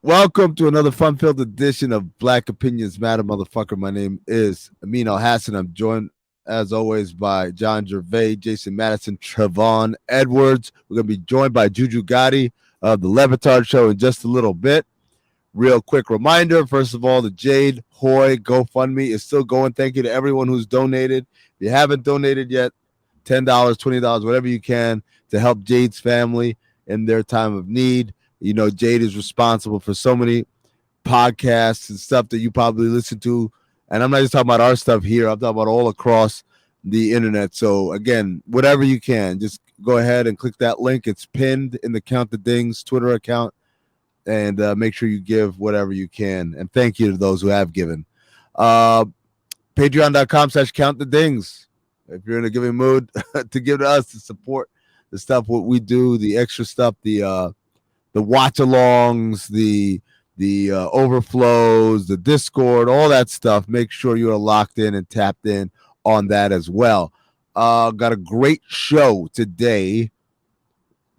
Welcome to another fun-filled edition of Black Opinions Matter, motherfucker. My name is Amin Hassan. I'm joined, as always, by John Jerv, Jason Madison, Trevon Edwards. We're going to be joined by JuJu Gotti of the Levitard Show in just a little bit. Real quick reminder, first of all, the Jade Hoy GoFundMe is still going. Thank you to everyone who's donated. If you haven't donated yet, $10, $20, whatever you can to help Jade's family in their time of need. You know, Jade is responsible for so many podcasts and stuff that you probably listen to. And I'm not just talking about our stuff here. I'm talking about all across the internet. So, again, whatever you can, just go ahead and click that link. It's pinned in the Count the Dings Twitter account. And make sure you give whatever you can. And thank you to those who have given. Patreon.com/Count the Dings. If you're in a giving mood to give to us to support the stuff, what we do, the extra stuff, the watch-alongs, the overflows, the Discord, all that stuff. Make sure you are locked in and tapped in on that as well. Got a great show today.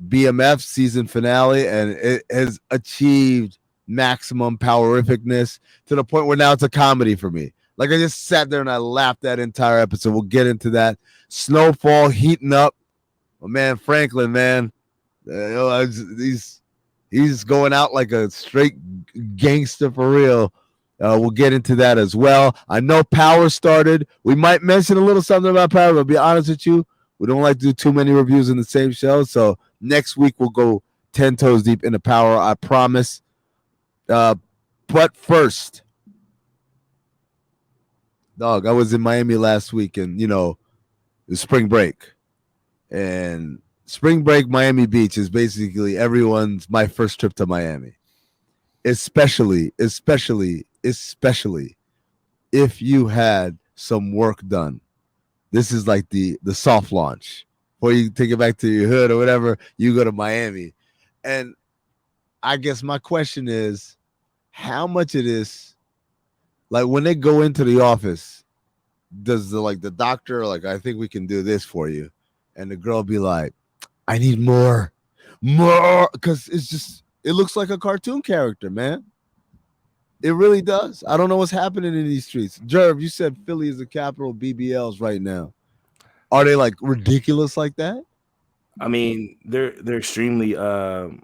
BMF season finale, and it has achieved maximum powerificness to the point where now it's a comedy for me. Like, I just sat there and I laughed that entire episode. We'll get into that. Snowfall heating up. My man Franklin, man, he's going out like a straight gangster for real. We'll get into that as well. I know Power started. We might mention a little something about Power, but to be honest with you, we don't like to do too many reviews in the same show. So next week we'll go 10 toes deep into Power, I promise. But first, dog, I was in Miami last week, and you know, it was spring break. And spring break Miami Beach is basically my first trip to Miami. Especially if you had some work done. This is like the soft launch. Before you take it back to your hood or whatever, you go to Miami. And I guess my question is, how much it is, like when they go into the office, does the doctor, like, I think we can do this for you. And the girl be like, I need more. Because it looks like a cartoon character, man. It really does. I don't know what's happening in these streets. Jerv, you said Philly is the capital of BBLs right now. Are they like ridiculous like that? I mean, they're extremely and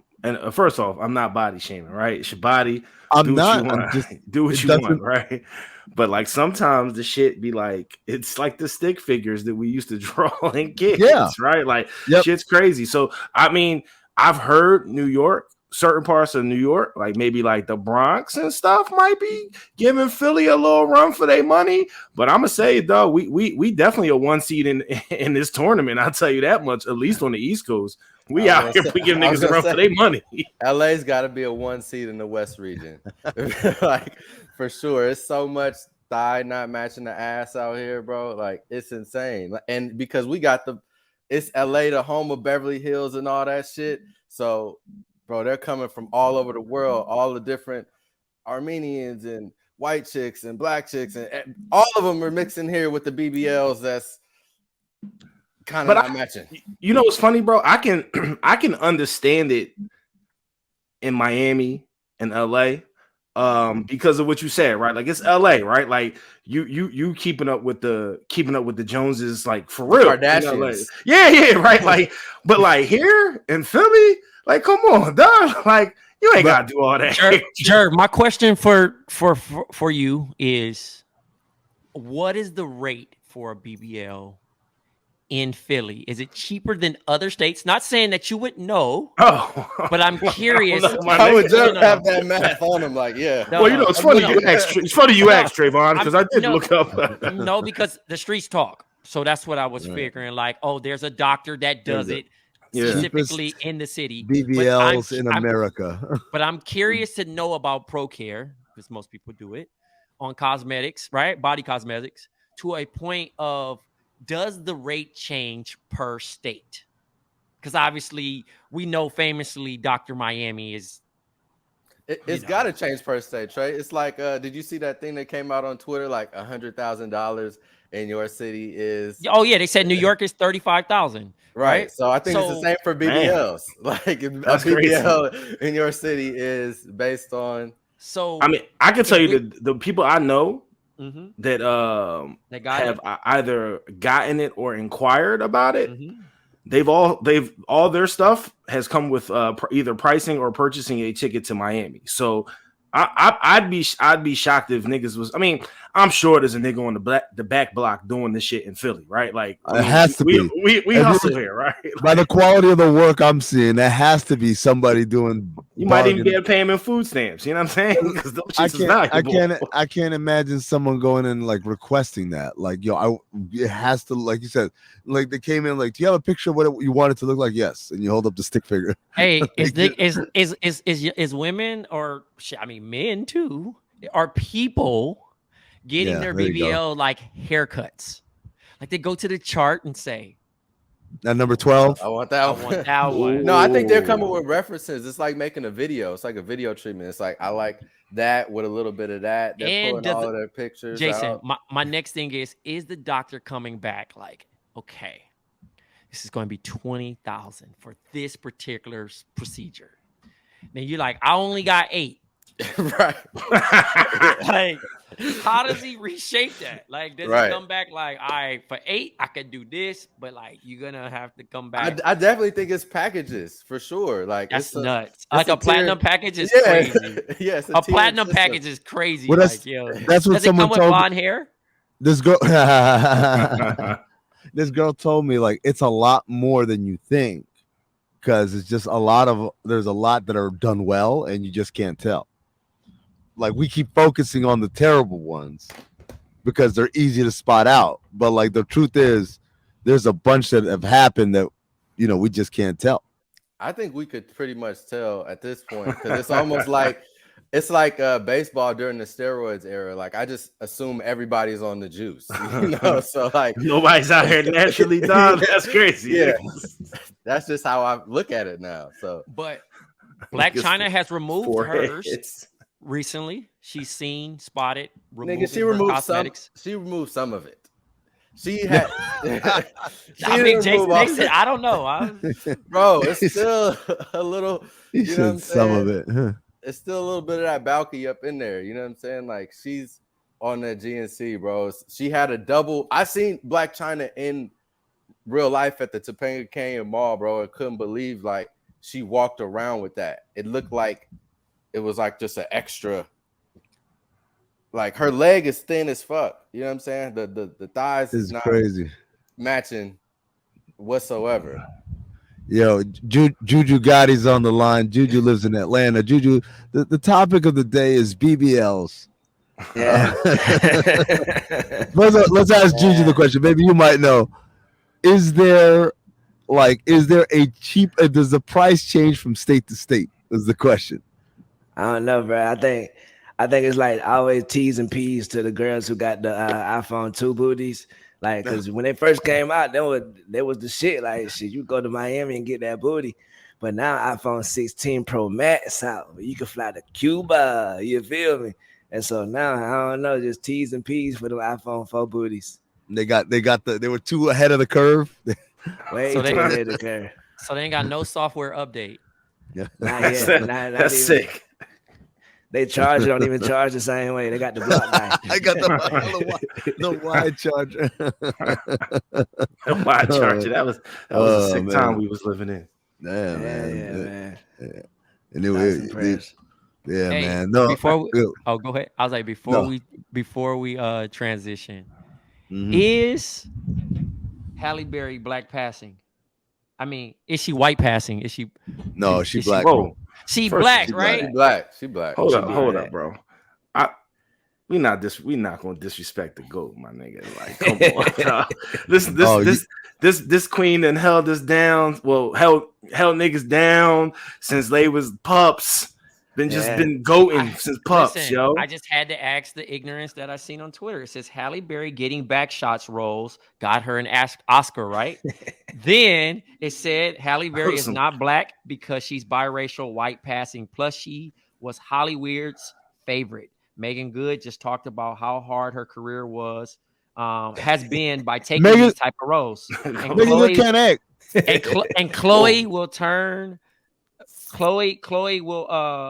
first off, I'm not body shaming, right? It's your body. I'm not. Do what you want, right? But like sometimes the shit be like, it's like the stick figures that we used to draw in kids, right? Like shit's crazy. So I mean, I've heard New York, certain parts of New York, like maybe like the Bronx and stuff, might be giving Philly a little run for their money. But I'm gonna say, though, we definitely a one seed in this tournament. I'll tell you that much. At least on the East Coast, we out here giving niggas a run for their money. LA's got to be a one seed in the West region, like for sure. It's so much thigh not matching the ass out here, bro. Like it's insane. And because we got it's LA, the home of Beverly Hills and all that shit. So, bro, they're coming from all over the world, all the different Armenians and white chicks and black chicks, and all of them are mixing here with the BBLs. That's kind of not matching. You know what's funny, bro? I can understand it in Miami and LA because of what you said, right? Like it's LA, right? Like you keeping up with the Joneses, like for real. Kardashians. Yeah, right. Like, but like here in Philly, like, come on, dog. Like, you ain't gotta do all that. Jerv, my question for you is, what is the rate for a BBL in Philly? Is it cheaper than other states? Not saying that you would know, but I'm curious. I would just have that math on him, like, yeah. Well, you know, it's funny you asked, Trayvon, because I did look up. No, because the streets talk. So that's what I was figuring. Like, oh, there's a doctor that does it. Specifically in the city. BBLs in America. But I'm curious to know about ProCare, because most people do it, on cosmetics, right? Body cosmetics, to a point of, does the rate change per state? Because obviously we know famously Dr. Miami is It's got to change per se, Trey. It's like, did you see that thing that came out on Twitter? Like $100,000 in your city is. Oh yeah, they said New York is 35,000. Right. So I think it's the same for BBLs. Man, like a BBL crazy. In your city is based on. So I mean, I can tell you the people I know that have either gotten it or inquired about it. They've all their stuff has come with either pricing or purchasing a ticket to Miami. So I'd be shocked if niggas was. I mean, I'm sure there's a nigga on the back block doing this shit in Philly, right? Like it has to be. We hustle here, right? By the quality of the work I'm seeing, there has to be somebody doing. You might even be able to pay him in food stamps. You know what I'm saying? Because I can't imagine someone going in like requesting that. Like, it has to, like you said, like they came in like, do you have a picture of what you want it to look like? Yes, and you hold up the stick figure. Hey, is women or I mean men too? Are people getting their BBL like haircuts? Like they go to the chart and say, "At number 12, I want that one." No, I think they're coming with references. It's like making a video. It's like a video treatment. It's like I like that with a little bit of that. They're pulling all of their pictures. Jason, my next thing is the doctor coming back like, okay, this is going to be $20,000 for this particular procedure. Then you're like, I only got 8. Right. Like, how does he reshape that? Like, does he come back like, all right, for 8, I could do this, but like, you're gonna have to come back. I definitely think it's packages for sure. Like, that's nuts. Like a platinum package is crazy. Yes, a platinum package is crazy. Well, like, yo, that's what someone told me. Blonde hair. This girl, this girl told me like it's a lot more than you think because it's just there's a lot that are done well and you just can't tell. Like we keep focusing on the terrible ones because they're easy to spot out. But like the truth is there's a bunch that have happened that, we just can't tell. I think we could pretty much tell at this point because it's almost like baseball during the steroids era. Like I just assume everybody's on the juice, so like nobody's out here naturally done. That's crazy. Yeah. That's just how I look at it now. So, but Black China has removed hers. Recently, she's seen, spotted, removed cosmetics. She removed some of it. She had. I mean, Jason, I don't know, bro. It's still a little. You know what I'm saying? Some of it. Huh? It's still a little bit of that Balky up in there. You know what I'm saying? Like she's on that GNC, bro. She had a double. I seen Black China in real life at the Topanga Canyon Mall, bro. I couldn't believe like she walked around with that. It looked like. It was like just an extra, like her leg is thin as fuck. You know what I'm saying? The thighs is not crazy matching whatsoever. Yo, JuJu Gotti's on the line. JuJu lives in Atlanta. JuJu, the topic of the day is BBLs. Yeah. Let's ask JuJu the question. Maybe you might know. Is there a cheap? Does the price change from state to state? Is the question. I don't know, bro. I think it's like always T's and P's to the girls who got the iPhone 2 booties. Like, because when they first came out, they was the shit. Like, shit, you go to Miami and get that booty. But now iPhone 16 Pro Max out. You can fly to Cuba. You feel me? And so now, I don't know, just T's and P's for the iPhone 4 booties. They were too ahead of the curve. Way too ahead of the curve. So they ain't got no software update. Yeah. Not yet. That's sick. They charge don't even charge the same way. They got the block guy. I got the wide charger. The wide charger. That was a sick time we was living in. Yeah, man. And man. No, go ahead. I was like before we transition. Is Halle Berry black passing? I mean, is she white passing? Is she? No, she's black. She black, right? She black. Hold up, bro. We not gonna disrespect the GOAT, my nigga. Like, come on. This queen and held us down. Well, held niggas down since they was pups. Been goating since pups, listen, yo. I just had to ask the ignorance that I seen on Twitter. It says Halle Berry getting back shots roles got her an Oscar, right? Then it said Halle Berry is not black because she's biracial, white passing. Plus, she was Hollywood's favorite. Megan Good just talked about how hard her career has been by taking these type of roles. And Megan Good can't act. And Chloe will turn. Chloe will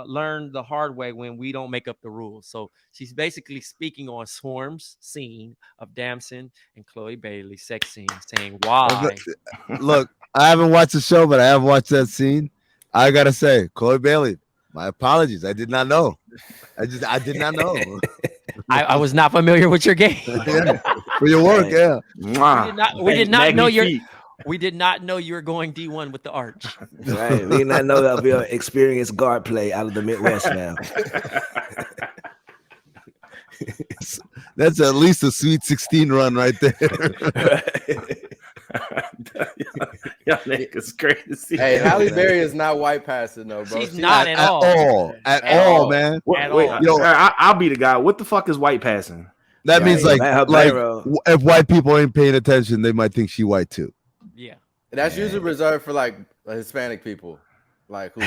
learn the hard way when we don't make up the rules. So she's basically speaking on Swarm's scene of Damson and Chloe Bailey's sex scene, saying why. Look, I haven't watched the show, but I have watched that scene. I gotta say, Chloe Bailey, my apologies. I did not know. I did not know. I was not familiar with your game. For your work, yeah. We did not know your. We did not know you were going D1 with the arch. Right. We did not know that we are experienced guard play out of the Midwest now. That's at least a Sweet 16 run right there. Y'all niggas crazy. Hey, Halle Berry is not white passing though, bro. She's not at all. At all, man. Wait, I'll be the guy. What the fuck is white passing? That means like if white people ain't paying attention, they might think she white too. Yeah, that's usually reserved for like Hispanic people, like who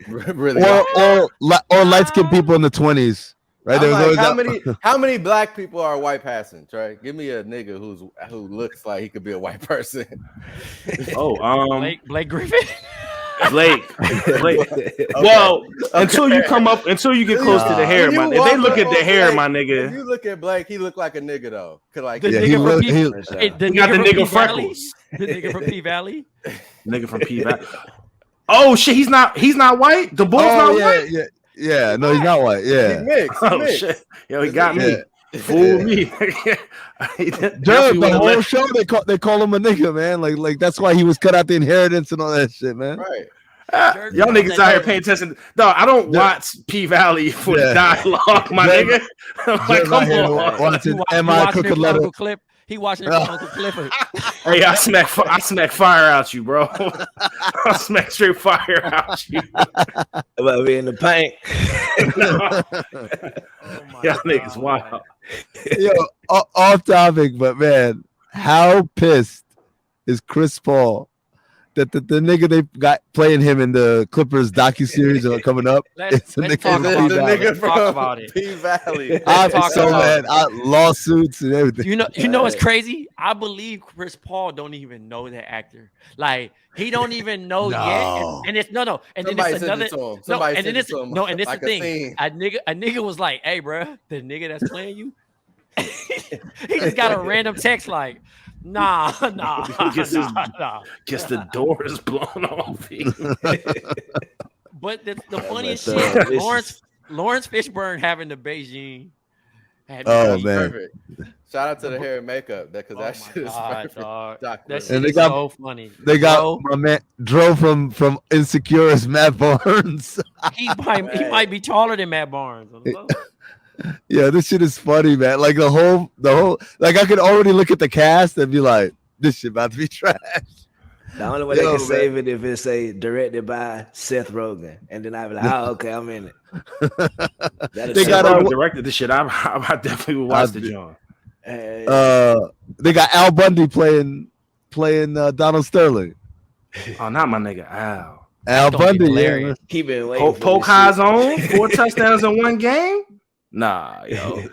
really or light skinned people in the 20s, right? Like, how many black people are white passing? Trey, give me a nigga who looks like he could be a white person. Blake Griffin. Blake. Well, until you get close to the hair, if they look at the hair, my nigga. If you look at Blake, he look like a nigga though. The nigga from freckles. The nigga from P Valley. Nigga from P Valley. Oh shit, he's not white. The bull's not white. Yeah, no, he's not white. Yeah. He mixed. Shit. Yo, he got me. Fool me. The whole show they call him a nigga, man. Like that's why he was cut out the inheritance and all that shit, man. Right. Y'all niggas out here paying attention. No, I don't watch P Valley for the dialogue, my nigga. Like, come on. Watching M.I. Crooked Letter. He watching it from Uncle Clifford. Hey, I smack fire out you, bro. I smack straight fire out you. About being in the paint. Y'all niggas wild. Yo, off topic, but man, how pissed is Chris Paul that the nigga they got playing him in the Clippers docuseries coming up? Let's talk about it. P Valley. I'm so mad. Lawsuits and everything. You know what's crazy? I believe Chris Paul don't even know that actor. Like he don't even know yet. And it's no. And then it's another and then it's the thing. A nigga was like, "Hey, bro, the nigga that's playing you." He just got a random text like, nah. Guess the door is blown off. But the funniest shit, Lawrence Fishburne having the Beijing. Man! Perfect. Shout out to the hair and makeup because that shit is perfect. That shit is so funny. They got my man Dro from Insecure as Matt Barnes. he might be taller than Matt Barnes. Yeah, this shit is funny, man. Like the whole like I could already look at the cast and be like, this shit about to be trash. The only way they can save it if it's directed by Seth Rogen, and then I'd be like, oh, okay, I'm in it. They got directed the shit. I definitely would watch the joint. They got Al Bundy playing Donald Sterling. Oh, not my nigga Al. Al Bundy, yeah. He been waiting. Poke highs on 4 touchdowns in one game. Nah, yo.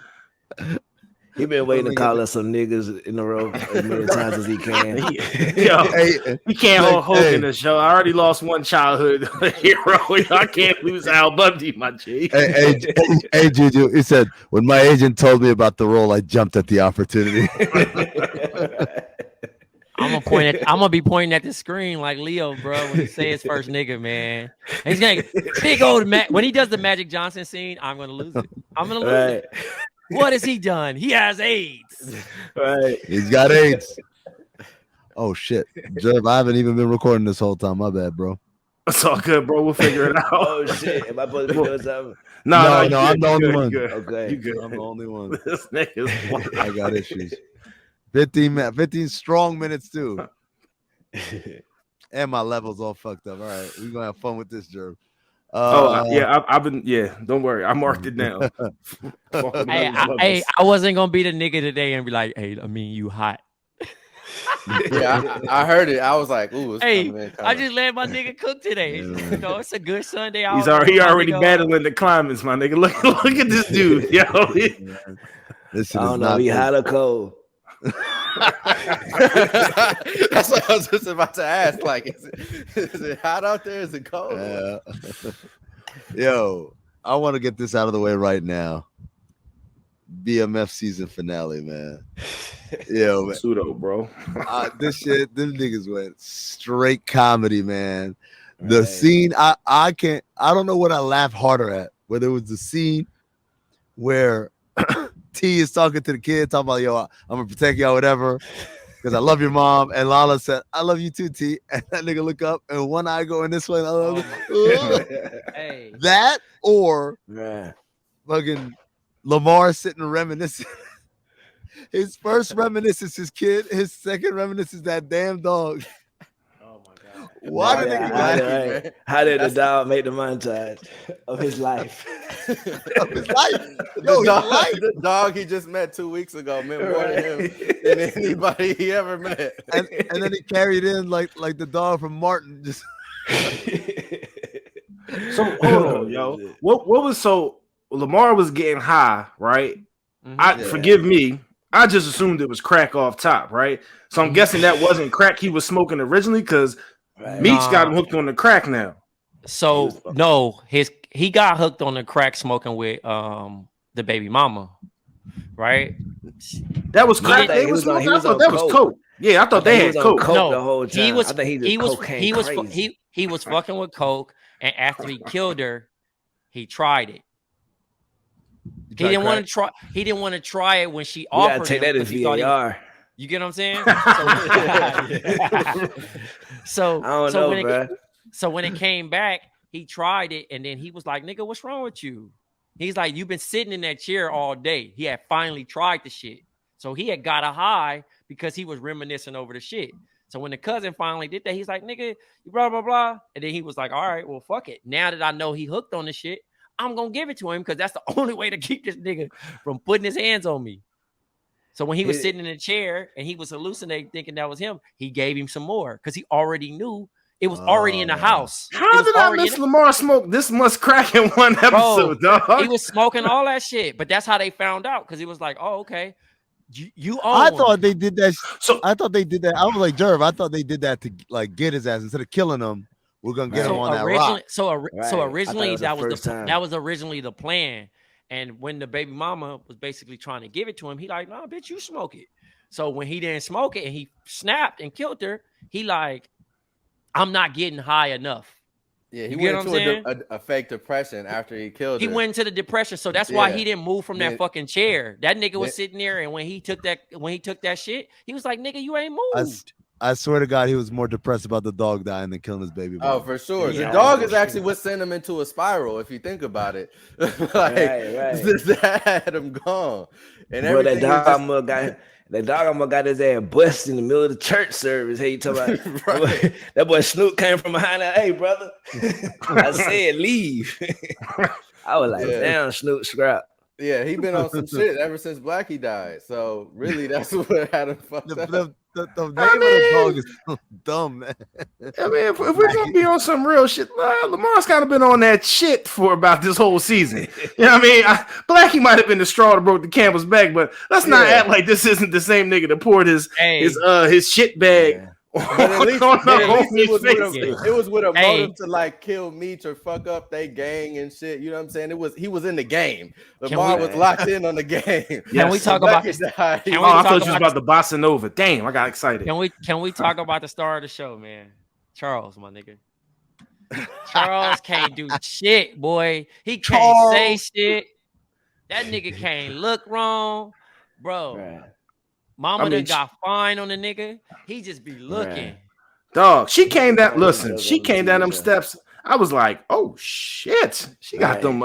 He been waiting to call us some niggas in a row as many times as he can. He can't hold hope in the show. I already lost one childhood hero. I can't lose Al Bundy, my G. Hey, JuJu. He said, when my agent told me about the role, I jumped at the opportunity. I'm gonna be pointing at the screen like Leo, bro, when he say his first nigga, man. And he's gonna big old when he does the Magic Johnson scene, I'm gonna lose it. I'm gonna lose it. What has he done? He has AIDS. Right. He's got AIDS. Oh shit. Jerv, I haven't even been recording this whole time. My bad, bro. It's all good, bro. We'll figure it out. Oh shit. Am I supposed to be doing something? No, I'm the only one. Okay. You good. I'm the only one. This nigga's I got issues. 15 strong minutes too. And my levels all fucked up. All right, we're gonna have fun with this, Jerv. I've been don't worry, I marked it down. I wasn't gonna be the nigga today and be like, hey, I mean, you hot. Yeah, I heard it. I was like, ooh, it's Hey, coming. I just let my nigga cook today. Yeah. You know, it's a good Sunday. He already battling the climates, my nigga. Look at this dude, yo. This I don't know. He hot or cold. That's what I was just about to ask. Like, is it hot out there? Is it cold? Yo, I want to get this out of the way right now. BMF season finale, man. Yo, man. Pseudo, bro. This shit, them niggas went straight comedy, man. The scene, I don't know what I laughed harder at. Whether it was the scene where T is talking to the kid, talking about, yo, I'm gonna protect y'all, whatever, because I love your mom. And Lala said, I love you too, T. And that nigga look up and one eye going this way. And Hey. That or fucking Lamar sitting reminiscing. His first reminiscence is kid. His second reminiscence is that damn dog. Oh my god! Why did nigga how did the dog make the montage of his life? of his life? Yo, the dog he just met 2 weeks ago meant more to him than anybody he ever met. And then he carried in like the dog from Martin. Just so hold on, yo. What was so Lamar was getting high, right? Forgive me. I just assumed it was crack off top, right? So I'm guessing that wasn't crack he was smoking originally, because Meech got him hooked on the crack now. So no, he got hooked on the crack smoking with the baby mama, right? That was crack. They was smoking. I thought that was coke. Yeah, I thought they had coke. No, the whole time. He was. I think he was fucking with coke, and after he killed her, he tried it. He didn't want to try. He didn't want to try it when she offered. Take that as VAR. You get what I'm saying? So I don't know, bro. So when it came back, he tried it, and then he was like, "Nigga, what's wrong with you?" He's like, "You've been sitting in that chair all day." He had finally tried the shit, so he had got a high because he was reminiscing over the shit. So when the cousin finally did that, he's like, "Nigga, blah blah blah," and then he was like, "All right, well, fuck it. Now that I know he hooked on the shit, I'm gonna give it to him because that's the only way to keep this nigga from putting his hands on me." So when he was sitting in a chair and he was hallucinating, thinking that was him, he gave him some more because he already knew it was already in the house. How did I miss Lamar smoke this much crack in one episode, dog? He was smoking all that shit, but that's how they found out because he was like, "Oh, okay, you own." I thought they did that. So I thought they did that. I was like, Jerv, I thought they did that to like get his ass instead of killing him. We're gonna get him on that rock. So originally that was originally the plan. And when the baby mama was basically trying to give it to him, he like, "Nah, bitch, you smoke it." So when he didn't smoke it and he snapped and killed her, he like, "I'm not getting high enough." Yeah, he went into a fake depression after he killed her. He went into the depression, so that's why he didn't move from that fucking chair. That nigga was sitting there, and when he took that shit, he was like, "Nigga, you ain't moved." I swear to God, he was more depressed about the dog dying than killing his baby boy. Oh, for sure. Yeah, the dog is actually what sent him into a spiral, if you think about it. That had him gone. And bro, that dog almost got his ass busted in the middle of the church service. Hey, you talking about that boy Snoop came from behind that. Hey, brother. I said leave. I was like, damn, Snoop scrap. Yeah, he been on some shit ever since Blackie died. So really, that's what had him fucked up. The name of the dog is so dumb, man. I mean, if we're gonna be on some real shit, Lamar's kind of been on that shit for about this whole season. You know what I mean? Blackie might have been the straw that broke the camel's back, but let's not act like this isn't the same nigga that poured his shit bag. Yeah. But at least it was with a motive to like kill Meech or fuck up they gang and shit. You know what I'm saying? He was in the game. Lamar was locked in on the game. Can we talk about? I thought you was about the bossa nova. Damn, I got excited. Can we talk about the star of the show, man? Charles, my nigga. Charles can't do shit, boy. He can't say shit. That nigga can't look wrong, bro. Right. Mama done got fine on the nigga. He just be looking. Dog, she came down. Listen, she came down them steps. I was like, oh shit. She got them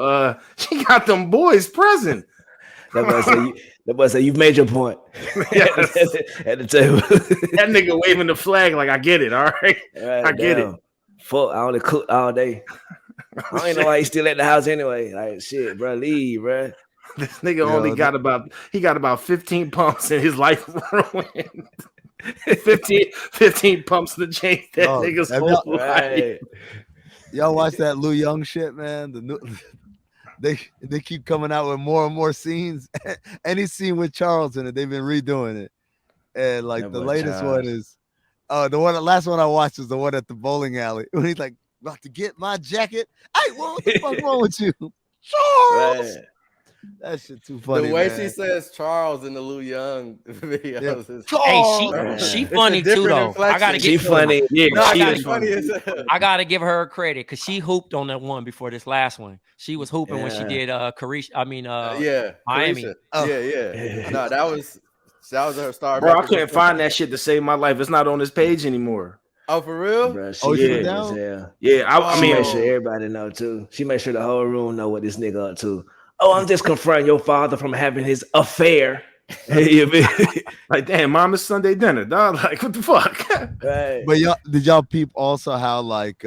boys present. That boy say you've made your point. Yes. At the table. That nigga waving the flag like I get it, all right? I get it. Fuck, I only cook all day. I don't even know why he's still at the house anyway. Like shit, bro, leave, bro. This nigga got about 15 pumps in his life ruined. 15 pumps to change that nigga's whole life. Y'all watch that Lou Young shit, man? They keep coming out with more and more scenes. Any scene with Charles in it, they've been redoing it. And like the latest one is the last one I watched is the one at the bowling alley when he's like about to get my jacket. Hey, what the fuck wrong with you? Charles. Right. That shit too funny. The way she says Charles in the Lou Young videos is she funny too though. I gotta give funny. Yeah, I gotta give her credit because she hooped on that one before this last one. She was hooping when she did Miami. Yeah. No, that was her star. Bro, I couldn't find that shit to save my life. It's not on this page anymore. Oh, for real? Bro, yeah. I mean, make sure everybody know too. She made sure the whole room know what this nigga up to. Oh, I'm just confronting your father from having his affair. Like, damn, mom, it's Sunday dinner, dog. Like, what the fuck? Right. But did y'all peep also how like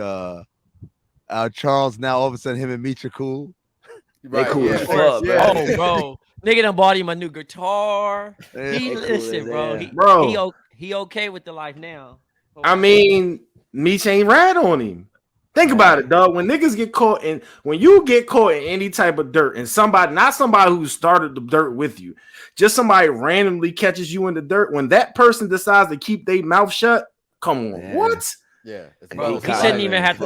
Charles now all of a sudden him and Meech are cool? Right, they cool as fuck, bro. Oh, bro. Nigga done bought him a new guitar. He okay with the life now. I mean, Meech ain't rat on him. Think about it, dog. When niggas get caught when you get caught in any type of dirt and not somebody who started the dirt with you, just somebody randomly catches you in the dirt, when that person decides to keep their mouth shut, come on, what? Yeah. Bro, he shouldn't even have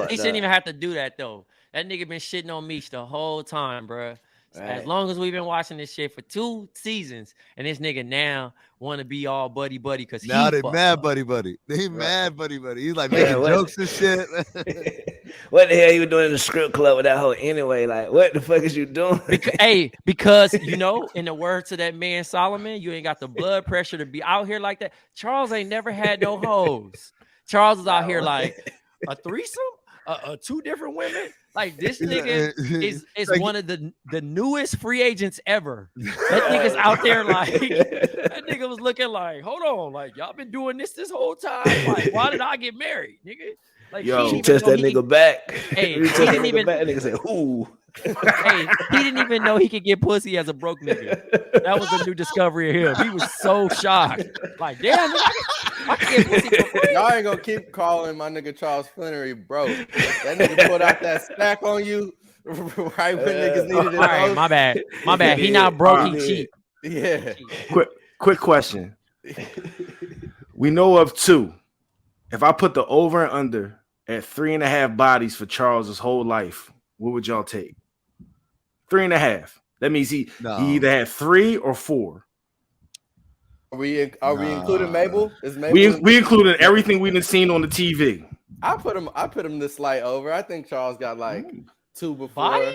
to do that though. That nigga been shitting on Meech the whole time, bro. Right. As long as we've been watching this shit for 2 seasons, and this nigga now want to be all buddy because now they mad buddy. They mad buddy. He's like making jokes and shit. What the hell you doing in the script club with that hoe anyway? Like, what the fuck is you doing? Because you know, in the words of that man Solomon, you ain't got the blood pressure to be out here like that. Charles ain't never had no hoes. Charles is out here like a threesome, 2 different women. Like this nigga is like, one of the newest free agents ever. That nigga's out there like that nigga was looking like, hold on, like y'all been doing this whole time. Like, why did I get married, nigga? Like, he touched that nigga back. Hey, he didn't even. That nigga said, "Ooh." Hey, he didn't even know he could get pussy as a broke nigga. That was a new discovery of him. He was so shocked. Like, damn, I can get pussy for free. Y'all ain't gonna keep calling my nigga Charles Flannery broke. That nigga put out that stack on you right when niggas needed it. All right, my bad. He not broke, he cheap. Yeah. Quick question. We know of 2. If I put the over and under at 3.5 bodies for Charles's whole life, what would y'all take? 3.5. That means he either had 3 or 4. Are we including Mabel? Is Mabel we included everything we've been seen on the TV. I put him this slight over. I think Charles got like 2 before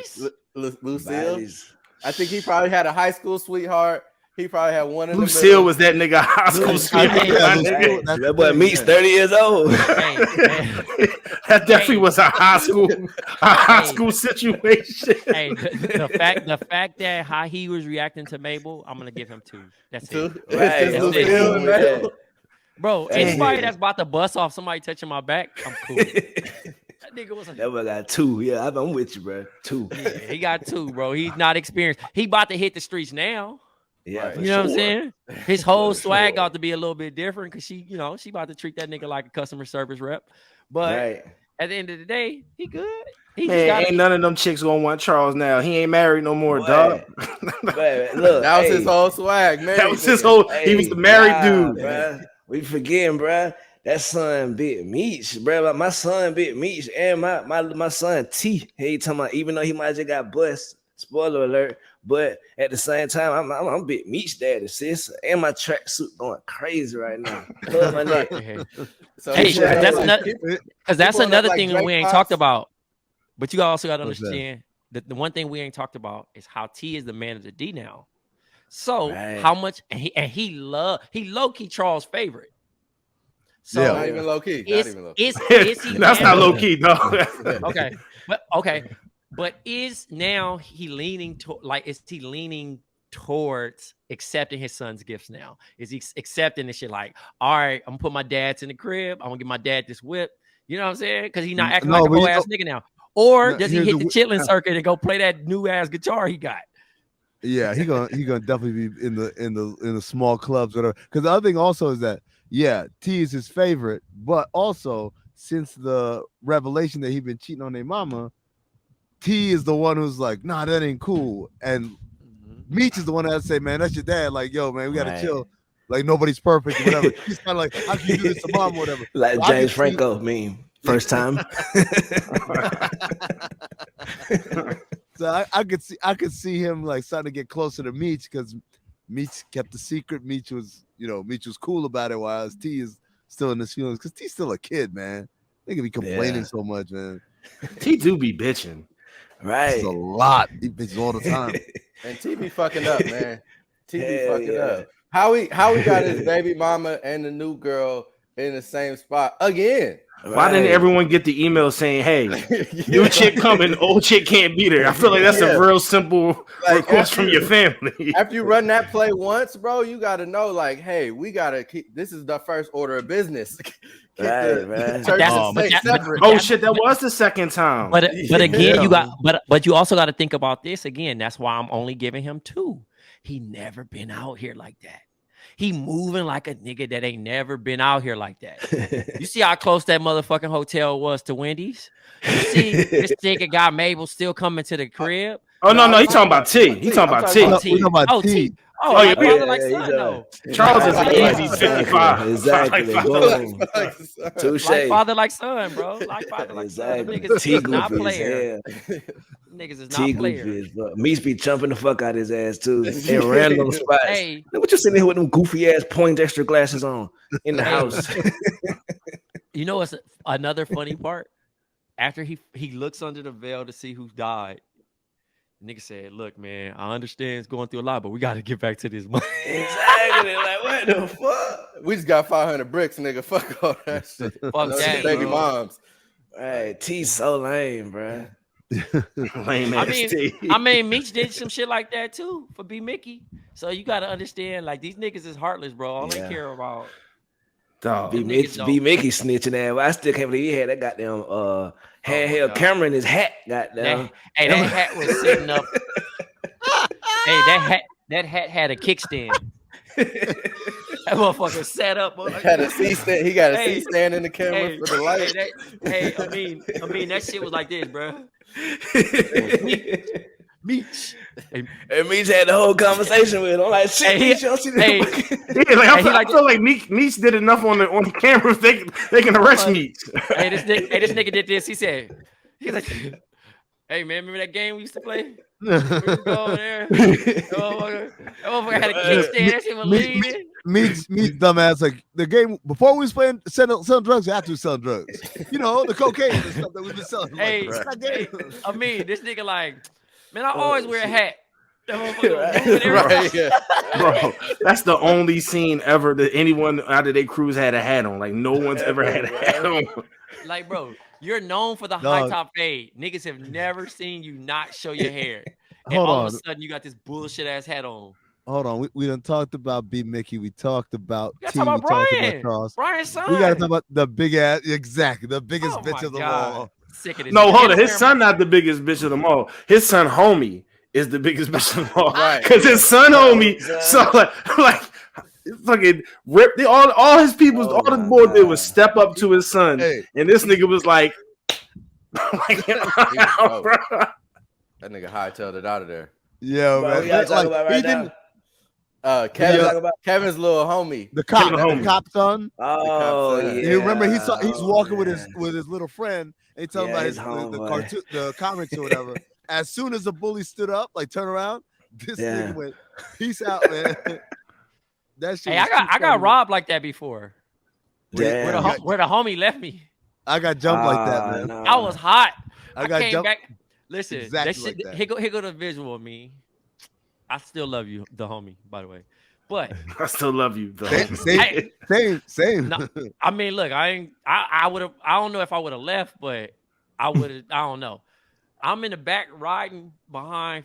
Lucille. I think he probably had a high school sweetheart. He probably had one in Lucille the middle. was that nigga high school sweetheart. That boy Meech's 30 years old. That definitely was a high school situation. Hey, the fact that how he was reacting to Mabel, I'm gonna give him 2. That's 2. It. Right. That's Bro, anybody that's about to bust off somebody touching my back, I'm cool. That nigga was that boy got 2. Yeah, I'm with you, bro. 2. Yeah, he got 2, bro. He's not experienced. He about to hit the streets now. Yeah, you know what I'm saying? His whole swag got to be a little bit different because she about to treat that nigga like a customer service rep. But at the end of the day, he good. Ain't none of them chicks gonna want Charles now. He ain't married no more, dog. Look, that was his whole swag, man. That was his whole. He was the married dude. Bruh. We forgetting, bro. That son bit Meech, bro. My son bit Meech, and my son T. He talking about, even though he might just got bust. Spoiler alert. But at the same time, I'm bit Meech daddy, sis. And my tracksuit going crazy right now. Hug my neck. So that's another thing we ain't talked about. But you also got to understand that the one thing we ain't talked about is how T is the man of the D now. So how much he low key Charles' favorite. So not even low key. That's not low key, dog. But is now he leaning is he leaning towards accepting his son's gifts now? Is he accepting this shit like, all right, I'm gonna put my dad's in the crib, I'm gonna give my dad this whip, you know what I'm saying? Because he's not acting like a whole ass nigga now. Or does he hit the chitlin circuit and go play that new ass guitar he got? Yeah, he gonna definitely be in the small clubs, whatever. Because the other thing also is that yeah, T is his favorite, but also since the revelation that he been cheating on their mama, T is the one who's like, nah, that ain't cool. And Meech is the one that say, man, that's your dad. Like, yo, man, we gotta chill. Like nobody's perfect, or whatever. He's kind of like, how can you do this to mom, or whatever. Like so James Franco meme, first time. So I could see him like starting to get closer to Meech because Meech kept the secret. Meech was cool about it, while T is still in his feelings because T's still a kid, man. They could be complaining so much, man. T do be bitching. Right. It's a lot. He bitches all the time. And T be fucking up, man. T be fucking up. How we got his baby mama and the new girl in the same spot again? Why didn't everyone get the email saying, "Hey, new chick coming, old chick can't be there"? I feel like that's a real simple request from your family. After you run that play once, bro, you got to know, like, hey, we got to keep. This is the first order of business. Right. Oh shit, that was the second time. But again, you got but you also got to think about this again. That's why I'm only giving him 2. He never been out here like that. He moving like a nigga that ain't never been out here like that. You see how close that motherfucking hotel was to Wendy's? You see this nigga got Mabel still coming to the crib? Oh no, he talking about T. He talking about T. We talking about T. Oh, yeah, father like son, though. Charles is an easy 55. Exactly. Touche. Like father like son, bro. Like father like son. Niggas is not player. Niggas is not players. Meech be jumping the fuck out his ass too in random spots. Hey, what you sitting here with them goofy ass Poindexter glasses on in the house? You know what's another funny part? After he looks under the veil to see who died, the nigga said, "Look, man, I understand it's going through a lot, but we got to get back to this money." Exactly. Like, what the fuck? We just got 500 bricks, nigga. Fuck all that shit. Fuck that, baby bro. moms. Right, T's so lame, bro. Lame ass T. I mean, Meech did some shit like that too for B Mickey. So you got to understand, like, these niggas is heartless, bro. All they care about. B Mickey snitching ass. I still can't believe he had that goddamn handheld camera in his hat. Goddamn. That hat was sitting up. Hey, that hat had a kickstand. That motherfucker sat up. Had a C-stand. He got a C-stand in the camera for the light. I mean, that shit was like this, bro. Meech. And Meech had the whole conversation with him. I'm like, shit, Meech, you don't see that. I feel like Meech did enough on the camera. They can arrest Meech. Hey, this nigga did this. He's like, hey man, remember that game we used to play? We would go over there. That motherfucker had a kickstand. That shit was leading. Meech dumbass, like the game before we was playing selling drugs, after we selling drugs. You know, the cocaine and stuff that we've been selling. Hey, I mean, this nigga like, man, I always wear a hat. Right, yeah. Bro, that's the only scene ever that anyone out of their crews had a hat on. Like no one's ever had a hat on. Like, bro, you're known for the high top fade. Niggas have never seen you not show your hair. And all of a sudden you got this bullshit ass hat on. Hold on, we done talked about B Mickey. We talked about T. Talk about Brian. Brian's son. We gotta talk about the big ass, exactly the biggest bitch of them all. Sick of this. No, hold on. His son not the biggest bitch of them all. His son homie is the biggest bitch of them all. Right. Because his son homie, so like fucking ripped all his people, all the boy did was step up to his son, and this nigga was like, that nigga hightailed it out of there. Yeah, bro, we gotta talk about right now. Kevin's little homie, the cop son. Oh, yeah. You remember he's walking with his little friend, and he tells about the comics or whatever. As soon as the bully stood up, like turn around, this nigga went, peace out, man. That shit. Hey, I got robbed like that before. Where the homie left me. I got jumped like that, man. No. I was hot. I got came jumped. back. Listen, exactly that shit, like that. Here go the visual of me. I still love you, the homie, by the way. But I still love you, the homie. Same. No, I mean, look, I would have. I don't know if I would have left, but I would have. I don't know. I'm in the back riding behind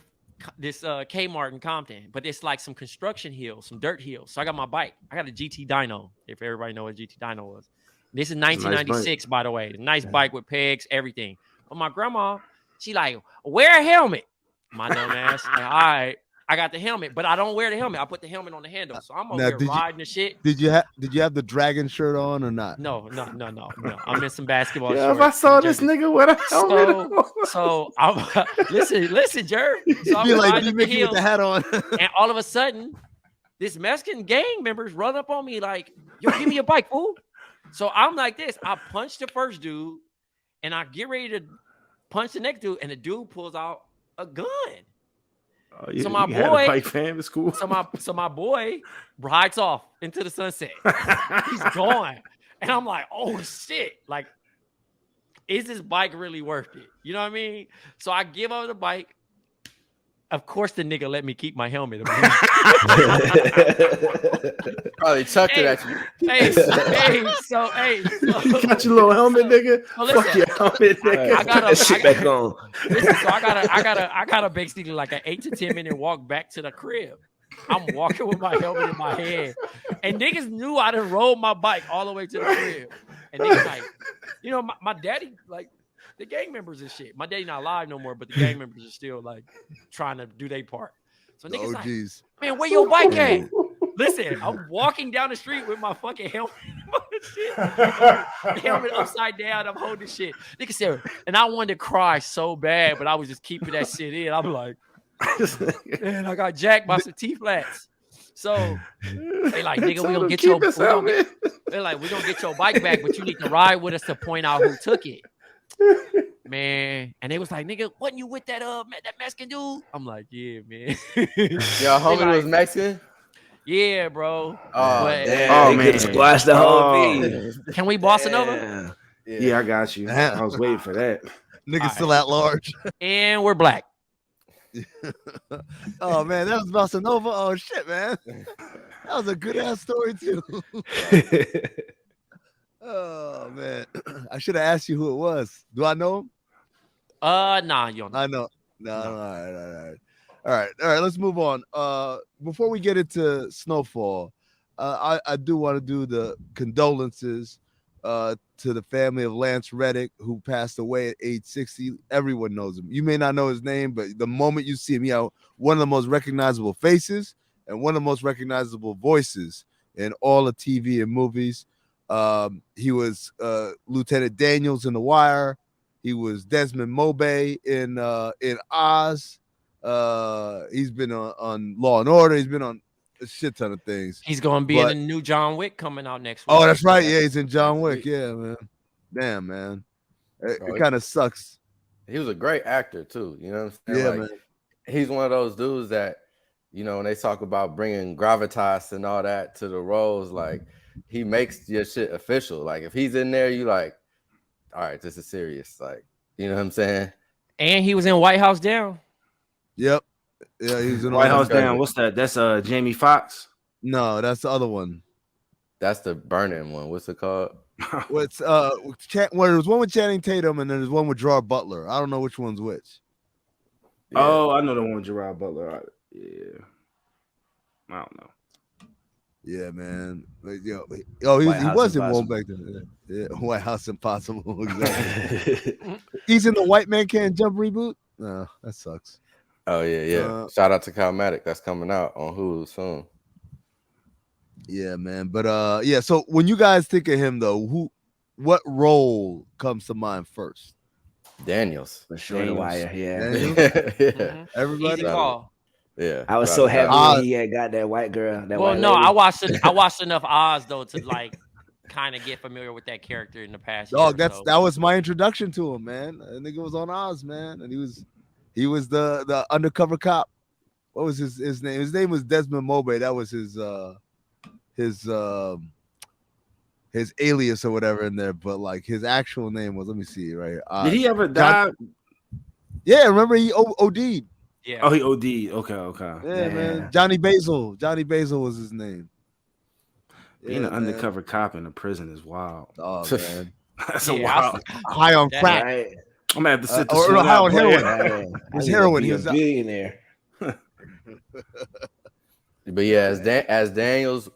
this Kmart in Compton, but it's like some construction hills, some dirt hills. So I got my bike. I got a GT Dyno, if everybody knows what GT Dyno was. This is 1996, by the way. Nice bike with pegs, everything. But my grandma, she like, wear a helmet. My dumb ass. Like, all right. I got the helmet, but I don't wear the helmet. I put the helmet on the handle, so I'm over here riding the shit. Did you have the dragon shirt on or not? No. I'm in some basketball shorts. If I saw this nigga with a helmet, so I'm listen, Jerv. So I'm like Mickey with the hat on, and all of a sudden, this Mexican gang members run up on me like, "Yo, give me your bike, fool!" So I'm like this. I punch the first dude, and I get ready to punch the next dude, and the dude pulls out a gun. Oh, yeah, so my boy, bike fam, it's cool. So my boy rides off into the sunset. He's gone, and I'm like, oh shit! Like, is this bike really worth it? You know what I mean? So I give over the bike. Of course, the nigga let me keep my helmet. Probably chucked it at you. So you got your little helmet, nigga. So listen, fuck your helmet, nigga. I got shit back on. Listen, so I gotta basically like an 8 to 10 minute walk back to the crib. I'm walking with my helmet in my hand, and niggas knew I done rode my bike all the way to the crib. And niggas like, you know, my daddy like. The gang members and shit. My daddy not alive no more, but the gang members are still like trying to do their part. So niggas like, man, where your bike at? Listen, I'm walking down the street with my fucking helmet, helmet upside down. I'm holding shit. Nigga said, and I wanted to cry so bad, but I was just keeping that shit in. I'm like, man, I got jacked by some T-flats. So they like, nigga, we gonna get your. They're like, we gonna get your bike back, but you need to ride with us to point out who took it. Man, and they was like, nigga, wasn't you with that that Mexican dude? I'm like, yeah, man. Your homie was Mexican? Yeah, bro. Oh, man, squash the whole thing. Can we boss another? Yeah, I got you. I was waiting for that. Nigga still at large. And we're black. Oh man, that was Bossa Nova. Oh shit, man. That was a good ass story too. Oh man, I should have asked you who it was. Do I know him? Nah, you don't know. I know. No. All right. Let's move on. Before we get into Snowfall, I do want to do the condolences to the family of Lance Reddick, who passed away at age 60. Everyone knows him. You may not know his name, but the moment you see him, you know, one of the most recognizable faces and one of the most recognizable voices in all of TV and movies. He was Lieutenant Daniels in The Wire. He was Desmond Mobay in Oz. He's been on Law and Order. He's been on a shit ton of things. He's gonna be in the new John Wick coming out next week. Oh, that's right. Yeah, he's in John Wick. Yeah, man. Damn, man. It kind of sucks. He was a great actor too. You know what I'm saying? Yeah, like, man. He's one of those dudes that, you know, when they talk about bringing gravitas and all that to the roles, like he makes your shit official. Like if he's in there, you like, all right, this is serious. Like, you know what I'm saying? And he was in White House Down. Yep. Yeah, he was in White House Down. What's that? That's Jamie Foxx. No, that's the other one. That's the burning one. What's it called? What's there's one with Channing Tatum and then there's one with Gerard Butler. I don't know which one's which. Yeah. Oh, I know the one with Gerard Butler. Yeah. I don't know. Yeah, man. Like, he was in one back then. Yeah, White House Impossible. Exactly. He's in the White Man Can't Jump reboot. No, that sucks. Oh yeah. Shout out to Calmatic. That's coming out on Hulu soon. Yeah, man. But yeah. So when you guys think of him, though, what role comes to mind first? Daniels, for sure. The Wire. Yeah. Yeah. Everybody. Easy call. Yeah, I was so happy when he had got that white girl. I watched enough Oz though to like kind of get familiar with that character in the past. Dog, that was my introduction to him, man. I think it was on Oz, man, and he was the undercover cop. What was his name? His name was Desmond Mobay. That was his alias or whatever in there. But like his actual name was, let me see right here. Did he ever die? Yeah, remember he OD'd. Yeah. Oh, he OD'd. Okay. Yeah, man. Johnny Basil. Johnny Basil was his name. Being an undercover cop in a prison is wild. Oh man, that's a wild. High on crack. Right. I'm gonna have to sit this or one high out, on heroin. His heroin. He was a billionaire. But yeah, as Daniels,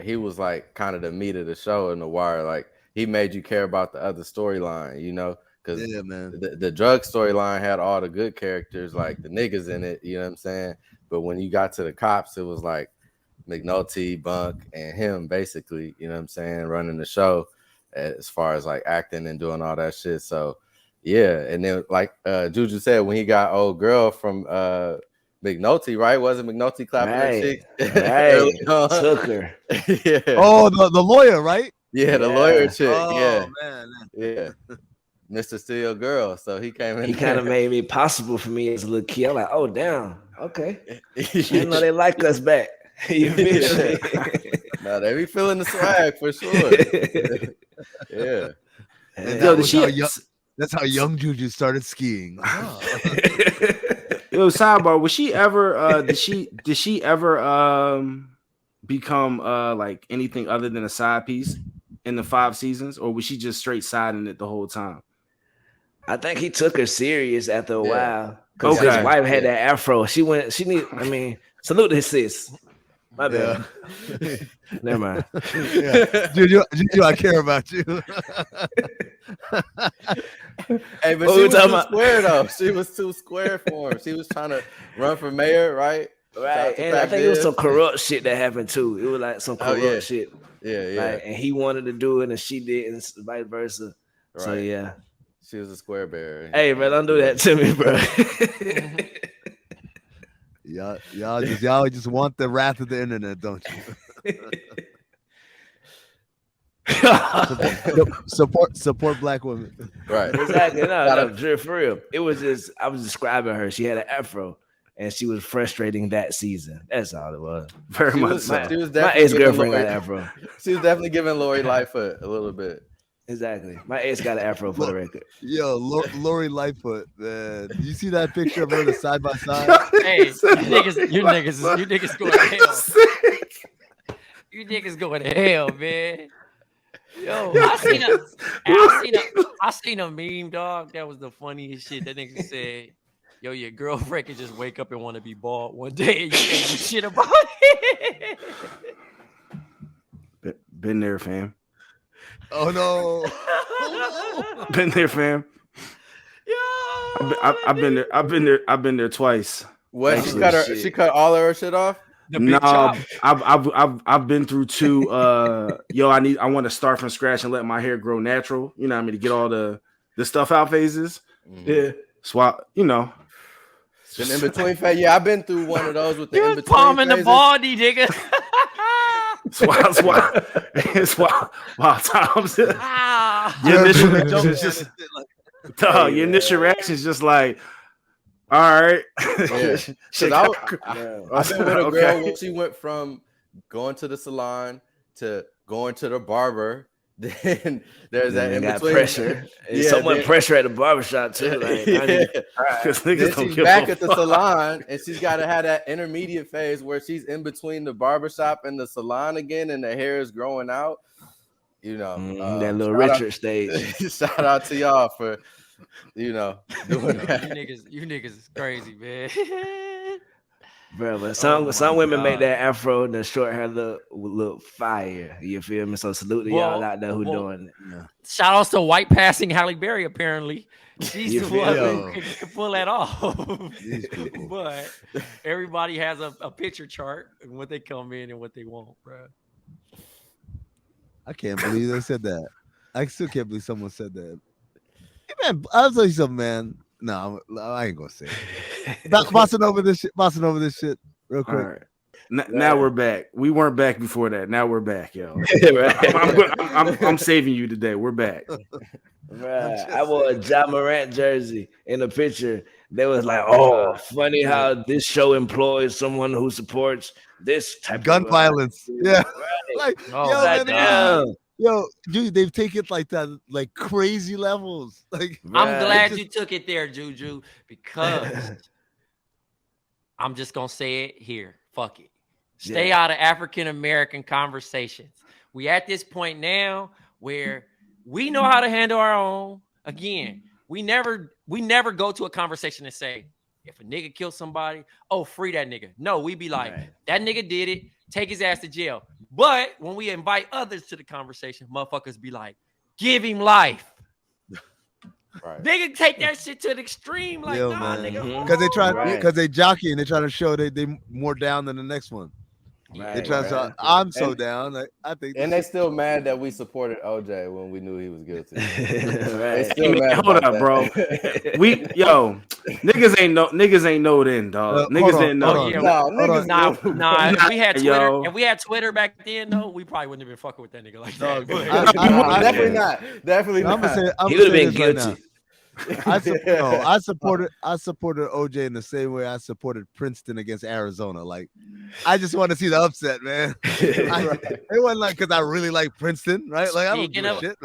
he was like kind of the meat of the show in The Wire. Like he made you care about the other storyline, you know, because man, the drug storyline had all the good characters, like the niggas in it. You know what I'm saying? But when you got to the cops, it was like McNulty, Bunk, and him basically. You know what I'm saying? Running the show as far as like acting and doing all that shit. So yeah, and then like JuJu said, when he got old girl from McNulty, right? Wasn't McNulty clapping that chick? Right. Took her. Yeah. Oh, the lawyer, right? Yeah, the lawyer chick. Oh, man. Yeah. Mr. Steele Girl. So he came in. He kind of made it possible for me as a little kid. I'm like, oh damn, okay. You know they like us back. You feel me? No, they be feeling the swag for sure. Yeah. And that's how young JuJu started skiing. Yo, sidebar, was she ever did she ever become like anything other than a side piece in the 5 seasons, or was she just straight siding it the whole time? I think he took her serious after a while because his wife had that afro. Salute to his sis. My bad. Never mind. JuJu, I care about you. Hey, but she was too square though. She was too square for him. She was trying to run for mayor, right? Right. And I think it was some corrupt shit that happened too. It was like some corrupt shit. Yeah. Like, and he wanted to do it and she didn't, vice versa. Right. So yeah. She was a square bear. Hey, bro, don't do that to me, bro. Y'all just want the wrath of the internet, don't you? support black women. Right. Exactly. No, for real. It was just I was describing her. She had an afro and she was frustrating that season. That's all it was. Very much so. She was my ex-girlfriend got an afro. She was definitely giving Lori Lightfoot a little bit. Exactly. My ex got an afro for the record. Yo, Lori Lightfoot, man. You see that picture of her side by side? Hey, you niggas going to hell. You niggas going to hell, man. Yo, I seen a meme, dog. That was the funniest shit. That nigga said, yo, your girlfriend can just wake up and want to be bald one day and you can't do shit about it. Been there, fam. Oh no! Been there, fam. Yeah, I've been there twice. What? She cut all of her shit off? No, I've been through 2. I want to start from scratch and let my hair grow natural. You know what I mean, to get all the stuff out phases. Mm-hmm. Yeah, swap. You know, been in between phase. Yeah, I've been through one of those with the in between palming the baldy, nigga. It's wild times. Your initial reaction is just like, all right. Yeah. I've been with a girl when she went from going to the salon to going to the barber. Then there's that in between pressure. Somewhat pressure at the barbershop too. Like, then she's back at the salon and she's got to have that intermediate phase where she's in between the barbershop and the salon again, and the hair is growing out. You know, that little Richard stage. Shout out to y'all for doing that. You niggas is crazy, man. Bro, but some women make that afro and the short hair look fire. You feel me? So salute to y'all out there who doing it. Yeah. Shout outs to white passing Halle Berry. Apparently, she's the one who can pull that off. But everybody has a picture chart and what they come in and what they want, bro. I can't believe they said that. I still can't believe someone said that. Hey, man, I'll tell you something, man. No, I ain't gonna say it. Bossing over this shit real quick. Right. Now we're back. We weren't back before that. Now we're back, yo. I'm saving you today. We're back. Right. I wore a Ja Morant jersey in the picture. They was like, "Oh, funny how this show employs someone who supports this type gun of violence." Yeah, right. Like, yo, dude, they've taken like that, like crazy levels. Like, I'm glad you took it there, JuJu, because I'm just gonna say it here. Fuck it. Stay out of African American conversations. We at this point now where we know how to handle our own. Again, we never go to a conversation and say, if a nigga kills somebody, oh, free that nigga. No, we be like, that nigga did it. Take his ass to jail. But when we invite others to the conversation, motherfuckers be like, give him life. Right. They can take that shit to the extreme. Like, Yo, nah, man. nigga. Because they try, Right. because they jockey and they try to show they more down than the next one. Right, They try to right. say, I'm so down. Like, I think. And they still mad that we supported OJ when we knew he was guilty. They Right. still mad Hold about up, that. bro. Niggas ain't know then, dog. Niggas didn't know. Oh, yeah. No, niggas Nah. If we had Twitter, Yo. if we had Twitter back then, though, we probably wouldn't have been fucking with that nigga like that. Dog, But- definitely not. Definitely I'm not. gonna say, He would have been right now. guilty. I supported OJ in the same way I supported Princeton against Arizona. Like, I just want to see the upset, man. It wasn't like because I really like Princeton, right? Like, I don't give a shit.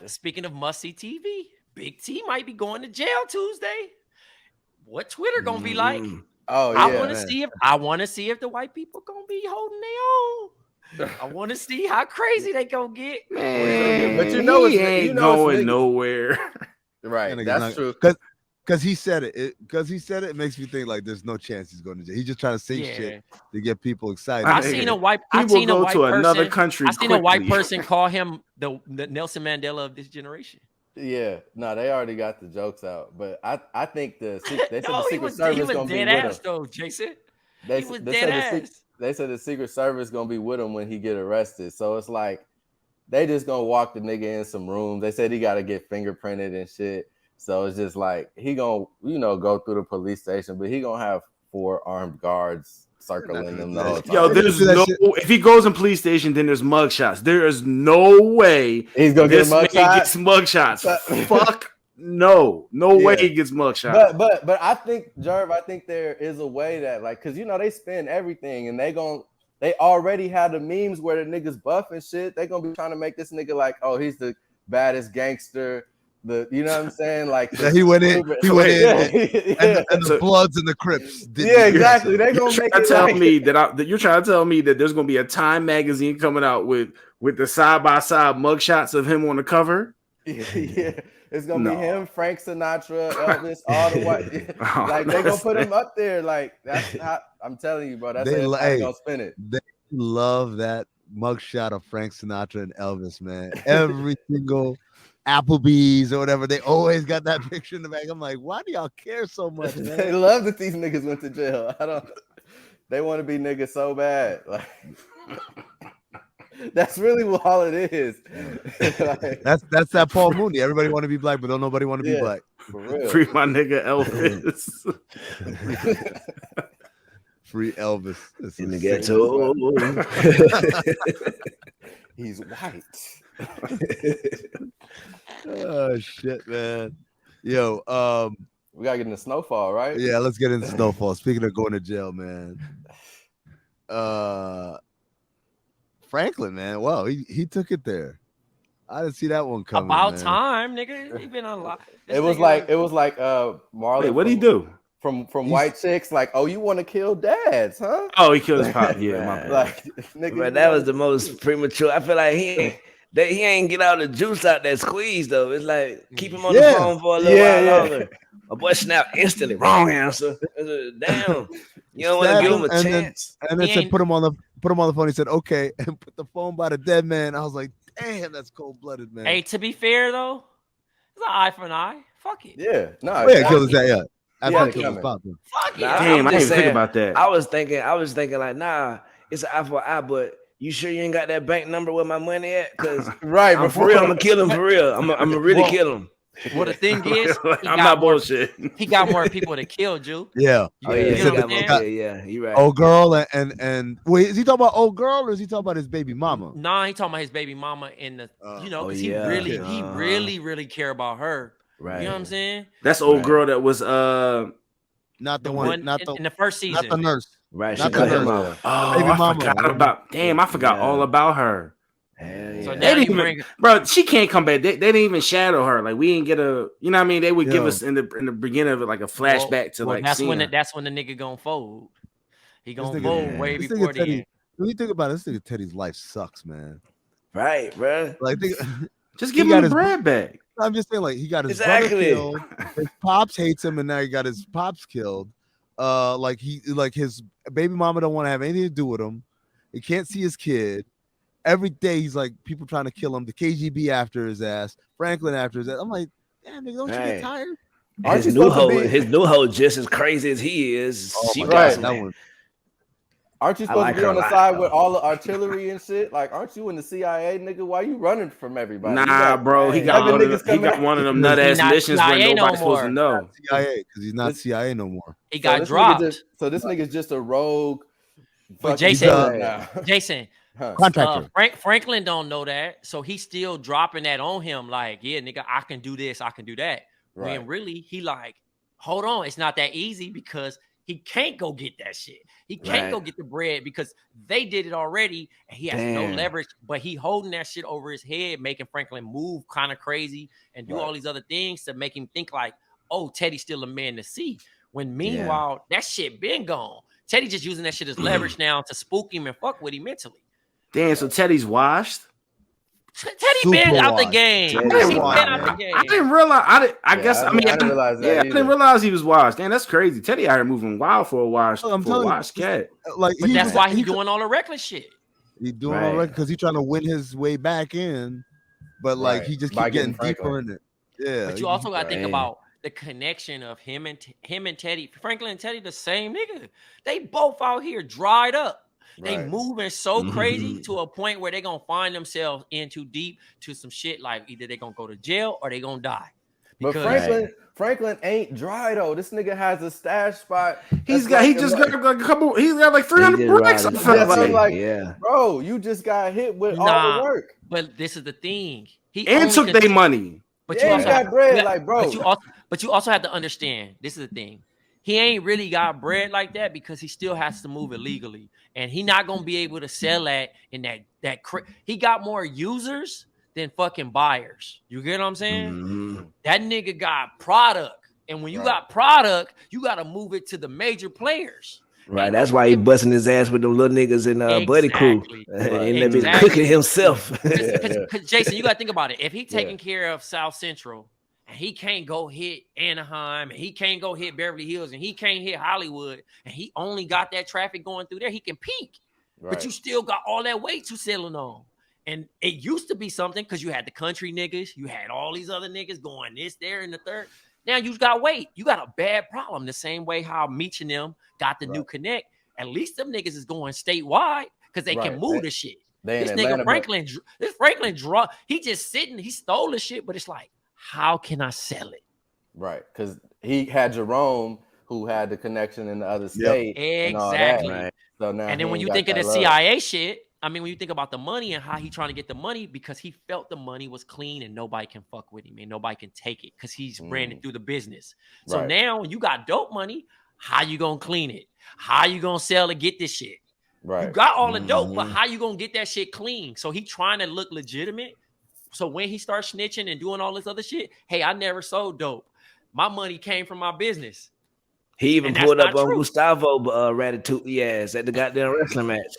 Speaking of must-see TV, Big T might be going to jail Tuesday. What Twitter gonna be like? Oh yeah. I want to see if the white people gonna be holding their own. I want to see how crazy they gonna get. Man, But you know he it's- ain't you know it's going legal. nowhere. Right. And That's true. Because he said it. Because he said it makes me think like there's no chance he's going to jail. He's just trying to say shit to get people excited. I seen a white another country. I seen a white person call him the Nelson Mandela of this generation. Yeah, no, they already got the jokes out, but I think they said the he Secret was Service gonna be dead with ass him. though, Jason. They He was said dead ass. they said the Secret Service gonna be with him when he get arrested. So it's like they just gonna walk the nigga in some rooms. They said he got to get fingerprinted and shit. So it's just like he gonna go through the police station, but he gonna have 4 armed guards circling them the whole time. Yo, there's no. If he goes in police station, then there's mugshots. There is no way he's gonna get this nigga gets mugshots. Fuck no, way he gets mugshots. But I think Jerv, I think there is a way that like, cause they spend everything and they already had the memes where the niggas buff and shit. They gonna be trying to make this nigga like, oh, he's the baddest gangster. You know what I'm saying? Like he went in, and the Bloods and the Crips. Yeah, exactly. They gonna make it tell me that you're trying to tell me that there's gonna be a Time magazine coming out with the side by side mugshots of him on the cover. Yeah, it's gonna be him, Frank Sinatra, Elvis, all the white. Like they gonna put him up there. Like that's how I'm telling you, bro. That's how they gonna spin it. They love that mugshot of Frank Sinatra and Elvis, man. Every single Applebee's or whatever, they always got that picture in the back. I'm like, why do y'all care so much, man? They love that these niggas went to jail. They want to be niggas so bad. Like that's really all it is. Like, that's that Paul Mooney. Everybody want to be black, but don't nobody want to be black. For real. Free my nigga Elvis. Free Elvis. In the ghetto. He's white. Oh shit, man. Yo, we gotta get into Snowfall, right? Yeah, let's get into Snowfall. Speaking of going to jail, man. Franklin, man. Wow, he took it there. I didn't see that one coming. About man. time, nigga. He been on. It was like Marlon. Wait, what'd he do? From white chicks, like, oh, you want to kill dads, huh? Oh, he killed his pop. Yeah, my bad. Like, nigga, But that was the most premature. I feel like he ain't get all the juice out that squeeze though. It's like keep him on the phone for a little while longer. My boy snapped instantly. Wrong answer. Damn, you don't want to give him a chance. And then said put him on the phone. He said okay, and put the phone by the dead man. I was like, damn, that's cold blooded, man. Hey, to be fair though, it's an eye for an eye. Fuck it. Yeah, no, killed his dad. Yeah. Fuck it. Damn, I didn't think about that. I was thinking like, nah, it's an eye for an eye, but you sure you ain't got that bank number where my money at? Because right, but for real, I'm gonna kill him for real. I'm gonna really kill him. Well, the thing is, I'm not bullshit. He got more people to kill, Ju. Yeah. Oh yeah. Yeah. You right. Old girl and wait, is he talking about old girl or is he talking about his baby mama? Nah, he talking about his baby mama and the because he really care about her. Right. You know what I'm saying? That's old girl that was not the one, not in the first season. not the nurse. Right. Not the nurse. Oh, baby mama. I forgot all about her. Yeah. So they didn't even, bro, she can't come back. They didn't even shadow her. Like we didn't get a, you know what I mean? They would give us in the beginning of it like a flashback to like that's when the nigga gonna fold. He gonna fold way before the end. When you think about it, this nigga Teddy's life sucks, man. Right, bro. Like just give him his bread back. I'm just saying, like he got his brother killed. His pops hates him, and now he got his pops killed. Like his baby mama don't want to have anything to do with him. He can't see his kid. Every day he's like people trying to kill him. The KGB after his ass. Franklin after his ass. I'm like, Damn, nigga, don't you get tired? His new hoe just as crazy as he is. Oh, she got that one. Aren't you supposed to be on the side with all the artillery and shit? Like, aren't you in the CIA, nigga? Why you running from everybody? Nah, bro. He got one of them nut ass missions where nobody's supposed to know. CIA, because he's not CIA no more. He got dropped. So this nigga's just a rogue. But Jason, contractor. Franklin don't know that, so he's still dropping that on him. Like, yeah, nigga, I can do this, I can do that. Right. When really he like, hold on, it's not that easy because he can't go get that shit. He can't go get the bread because they did it already, and he has no leverage. But he holding that shit over his head, making Franklin move kind of crazy and do all these other things to make him think like, oh, Teddy's still a man to see. When meanwhile, that shit been gone. Teddy just using that shit as leverage now to spook him and fuck with him mentally. Damn, so Teddy's washed? Teddy been out the game. I didn't realize. I didn't realize that. I didn't realize he was washed. Damn, that's crazy. Teddy out here moving wild for a washed cat. Like, but that's why he doing all the reckless shit. He doing all reckless because he's trying to win his way back in, but like he just keep getting deeper in it. Yeah, but you also got to think about the connection of him and Teddy. Franklin and Teddy, the same nigga. They both out here dried up. They moving so crazy to a point where they're going to find themselves in too deep to some shit like either they're going to go to jail or they're going to die. Because Franklin ain't dry though. This nigga has a stash spot. He's got like 300 bricks. Bro, you just got hit with all the work. But this is the thing. He took their money. But you also got bread, like, bro. But you also have to understand, this is the thing. He ain't really got bread like that because he still has to move it legally. And he not going to be able to sell that in that he got more users than fucking buyers. You get what I'm saying? Mm-hmm. That nigga got product. And when you got product, you got to move it to the major players. Right. And that's why he busting his ass with them little niggas in Buddy Crew. And they be cooking himself. Because Jason, you got to think about it. If he taking care of South Central, and he can't go hit Anaheim, and he can't go hit Beverly Hills, and he can't hit Hollywood, and he only got that traffic going through there, he can peak. Right. But you still got all that weight you selling on. And it used to be something because you had the country niggas, you had all these other niggas going this, there, and the third. Now you got weight. You got a bad problem. The same way how Meech and them got the new connect. At least them niggas is going statewide because they can move the shit. This nigga Franklin draw. He just sitting. He stole the shit, but it's like, how can I sell it? Right, because he had Jerome, who had the connection in the other state. Exactly. And all that, right? So now, and then when you think of the CIA shit, I mean, when you think about the money and how he trying to get the money, because he felt the money was clean and nobody can fuck with him and nobody can take it because he's ran it through the business. So now when you got dope money, how you gonna clean it? How you gonna sell to get this shit? Right. You got all the dope, but how you gonna get that shit clean? So he trying to look legitimate. So when he starts snitching and doing all this other shit, hey, I never sold dope. My money came from my business. He even pulled up on Gustavo Ratatouille ass at the goddamn wrestling match.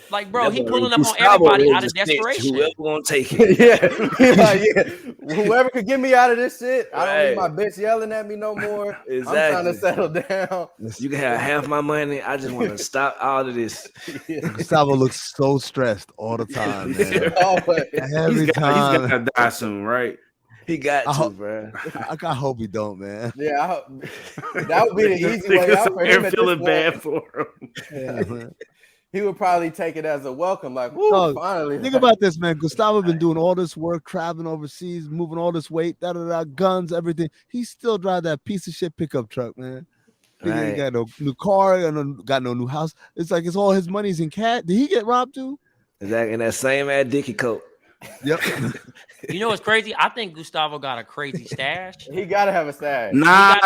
Like, bro, he pulling up on everybody out of desperation. Whoever gonna take it. Whoever could get me out of this shit. I don't need my bitch yelling at me no more. Exactly. I'm trying to settle down. You can have half my money. I just want to stop all of this. Gustavo looks so stressed all the time, man. He's got to die soon, right? He got to, bro. I hope he don't, man. Yeah, that would be the easy way out for him. Feeling bad for him. Yeah, man. He would probably take it as a welcome, like, woo, finally. Think about this, man. Gustavo been doing all this work, traveling overseas, moving all this weight, guns, everything. He still drive that piece of shit pickup truck, man. He ain't got no new car, and got no new house. It's like it's all his money's in cash. Did he get robbed too? Exactly, in that same ad Dickie coat. Yep. You know what's crazy? I think Gustavo got a crazy stash. He gotta have a stash. Nah,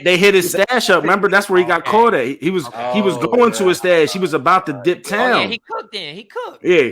they hit his stash up. Remember, that's where he got caught at. He was going to his stash. He was about to dip town. Oh, yeah, he cooked then. He cooked. Yeah,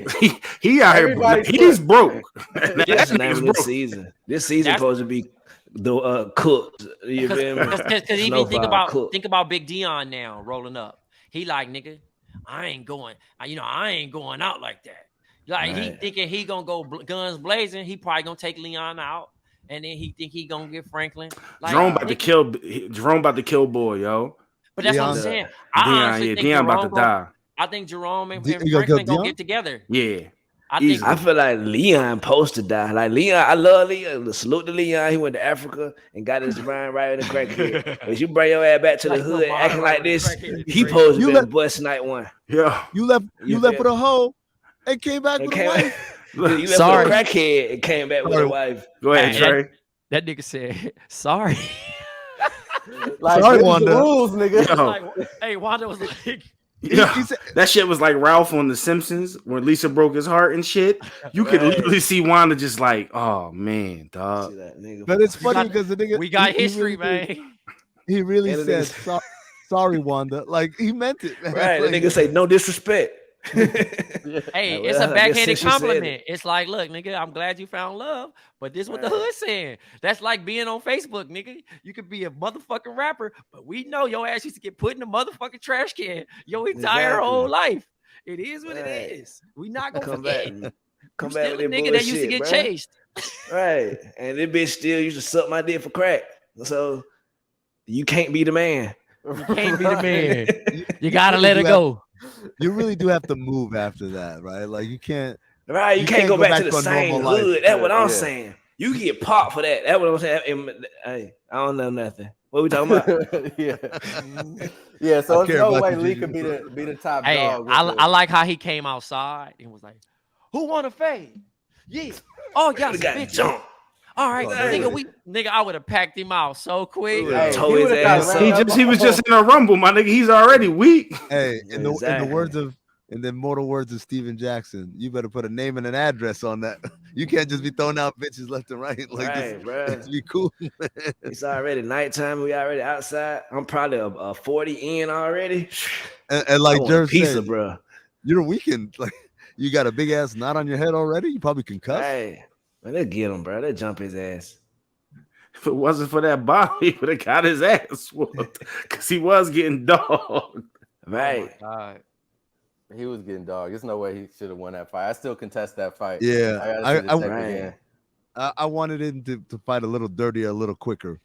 he out here. He's broke. That's the name of this season. This season supposed to be the cooked. You feel me? Because even think about Big Dion now rolling up. He like, nigga, I ain't going out like that. Like he thinking he gonna go guns blazing. He probably gonna take Leon out, and then he think he gonna get Franklin. Like, Jerome about to kill boy, yo. But that's what I'm saying. I honestly think Dion about to die. I think Jerome and Franklin gonna get together. Yeah. I feel like Leon supposed to die. Like Leon, I love Leon. Salute to Leon. He went to Africa and got his mind right in the crackhead. But you bring your ass back to the hood acting like this, he supposed to be bust night one. Yeah. You left with a hoe and came back with a wife. You left with a crackhead and came back with a wife. Go ahead, Trey. That nigga said, sorry. Like, sorry, Wanda. Rules, nigga. Like, hey, Wanda was like, yeah, that shit was like Ralph on The Simpsons when Lisa broke his heart and shit. You could literally see Wanda just like, oh man, dog. But it's funny because the nigga, we got history, man. He really said, sorry, Wanda. Like he meant it, man. Right? Like, the nigga say no disrespect. Hey, it's a backhanded compliment. It's like, look, nigga, I'm glad you found love, but this is what the hood's saying. That's like being on Facebook, nigga. You could be a motherfucking rapper, but we know your ass used to get put in the motherfucking trash can your entire whole life. It is what it is. We not gonna forget. Come back with a nigga that used to get chased. Right. And this bitch still used to suck my dick for crack. So you can't be the man. You can't be the man. You gotta let it go. You really do have to move after that, right? Like you can't. Right, you can't go back to the same hood. That's what I'm saying. You get popped for that. That's what I'm saying. Hey, I don't know nothing. What we talking about? Yeah. So there's no way Lee could be the top dog. I like how he came outside and was like, "Who want to fade? Yeah. Oh, y'all bitch. Jump. All right, nigga, I would have packed him out so quick. He was just in a rumble, my nigga. He's already weak. Hey, in the mortal words of Steven Jackson, you better put a name and an address on that. You can't just be throwing out bitches left and right. Like right, bro. It's be cool. It's already nighttime. We already outside. I'm probably a 40 in already. And like Jerv said, bro. You're weakened. Like you got a big ass knot on your head already. You probably concussed. Hey. Man, they get him, bro. They jump his ass. If it wasn't for that bomb, he would have got his ass whooped because he was getting dogged. Right. Oh my God. He was getting dogged. There's no way he should have won that fight. I still contest that fight. Yeah. I wanted him to fight a little dirtier, a little quicker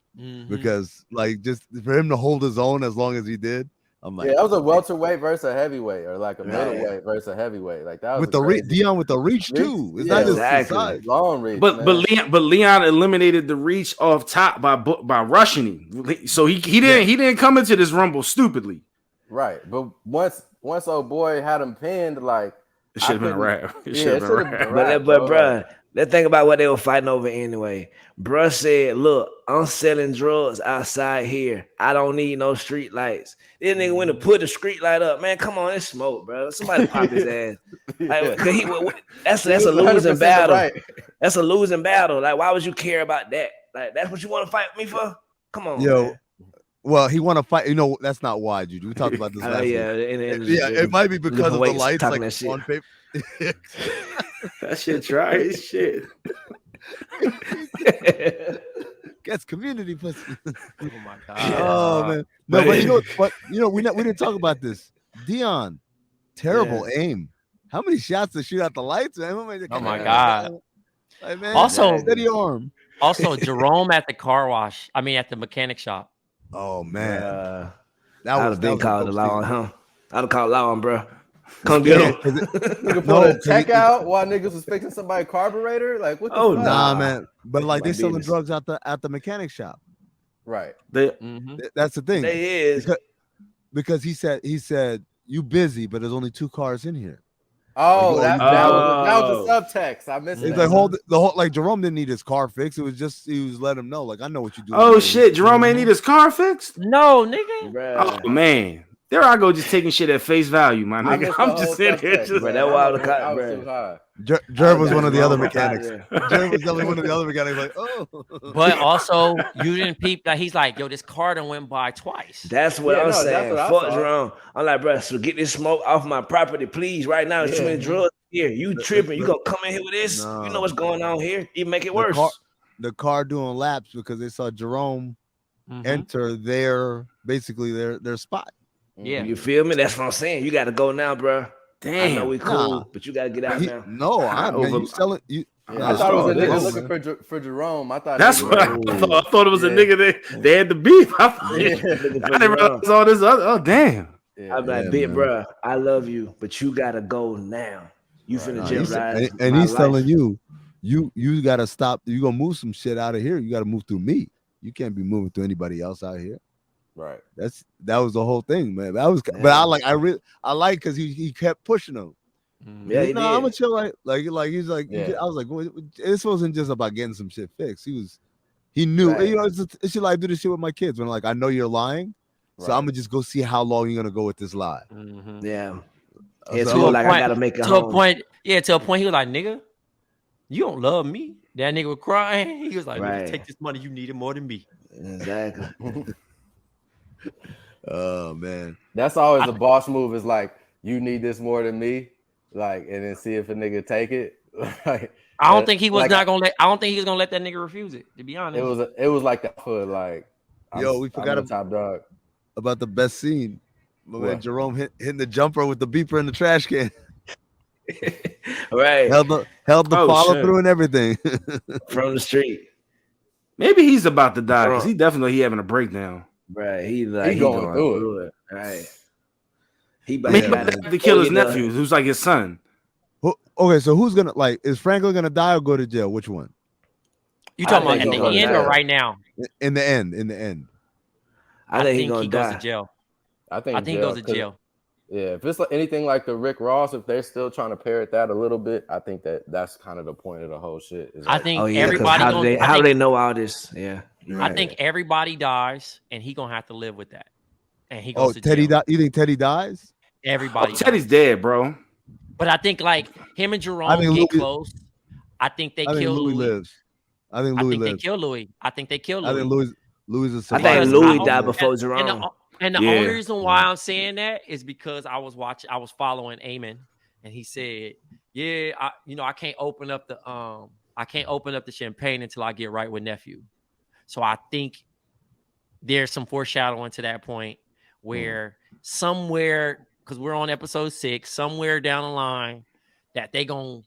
because, like, just for him to hold his own as long as he did. I'm like, that was a welterweight versus a heavyweight, or like a middleweight versus a heavyweight. Like that was with the Dion with the reach too. It's not just the size. Long reach. But Leon eliminated the reach off top by rushing him. So he didn't come into this rumble stupidly. Right. But once old boy had him pinned, like it should have been a wrap. But bro, let's think about what they were fighting over anyway. Bruh said, look, I'm selling drugs outside here. I don't need no street lights. This nigga went to put the street light up. Man, come on, it's smoke, bro. Somebody pop his ass. Like, that's a losing battle. Right. That's a losing battle. Like, why would you care about that? Like, that's what you want to fight me for? Come on, man. Well, he want to fight. You know, that's not why, JuJu. We talked about this last week. It might be because of the lights, like on paper. That shit dry as shit. Gets community pussy. Oh my God. Oh man. No, but you know what? You know, we didn't talk about this. Dion, terrible aim. How many shots to shoot out the lights, man? Oh my God. Like, man, also, steady arm. Also, Jerome at the car wash. I mean, at the mechanic shop. Oh man. That would have been called the law on him. I'd have called law on, bro. Come get him. Nigga pulled a check out while niggas was fixing somebody's carburetor. Like, what the fuck? Nah, man. But like they selling drugs at the mechanic shop. Right. That's the thing. They is because he said you busy, but there's only 2 cars in here. Oh, that was the subtext. I missed it. It's like the whole like Jerome didn't need his car fixed. It was just he was letting him know, like, I know what you do. Oh shit, Jerome ain't need his car fixed? No, nigga. Bruh. Oh man. There I go, just taking shit at face value, my nigga. I'm just sitting here. That wild cut, bro. Jerv was one of the other mechanics. Jerv was definitely one of the other mechanics. Like, oh. But also, you didn't peep that he's like, yo, this car done went by twice. That's what I'm saying. Fuck Jerome. I'm like, bro, so get this smoke off my property, please. Right now, it's too many drugs here. You tripping? You gonna come in here with this? No. You know what's going on here? You make it worse. The car doing laps because they saw Jerome enter their spot. Yeah, you feel me? That's what I'm saying. You got to go now, bro. Damn, I know we cool, but you got to get out now. No, you selling you. I thought it was a nigga looking for Jerome. I thought that's what I thought. I thought it was a nigga they had the beef. I didn't realize all this other. Oh damn. I'm like, big bro, I love you, but you gotta go now. You finna jeopardize. And he's telling you gotta stop. You gonna move some shit out of here. You gotta move through me. You can't be moving through anybody else out here. Right. That was the whole thing, man. But I like because he kept pushing him. Yeah, he did. I'm gonna chill. Like he's like. Yeah. I was like, well, this wasn't just about getting some shit fixed. He knew. Right. You know, it's your life. Do this shit with my kids. When like I know you're lying, so I'm gonna just go see how long you're gonna go with this lie. Yeah. Yeah, so like I gotta make it to a point. Yeah, to a point he was like, nigga, you don't love me. That nigga was crying. He was like, Right. take this money. You need it more than me. Exactly. Oh man, that's always the boss move. Is like, you need this more than me, like, and then see if a nigga take it. Like, I don't think he was not gonna let. I don't think he was gonna let that nigga refuse it. To be honest, it was like that for like. We forgot about top dog about the best scene. When Jerome hitting the jumper with the beeper in the trash can. Right. Held the follow through and everything from the street. Maybe he's about to die because he definitely having a breakdown. Right. He going through it. Right. He about to kill his nephew, who's like his son. Okay, so who's gonna is Franklin gonna die or go to jail? Which one? You talking about at the end or right now? In the end. I think he goes die. to jail. I think he goes to jail. Yeah, if it's like anything like the Rick Ross, if they're still trying to parrot that a little bit, I think that's kind of the point of the whole shit. Is I like, think everybody. How do they know all this? Yeah, I think everybody dies, and he gonna have to live with that. And he goes to Teddy. jail. You think Teddy dies? Everybody. Teddy's dead, bro. But I think like him and Jerome get close. I think they kill Louis. Lives. I think they kill Louis. I think they kill Louis. I think Louis is. I think Louis died before Jerome. And the only reason why I'm saying that is because I was following Amin, and he said, "Yeah, I can't open up the champagne until I get right with nephew." So I think there's some foreshadowing to that point where somewhere, because we're on episode 6, somewhere down the line, that they gonna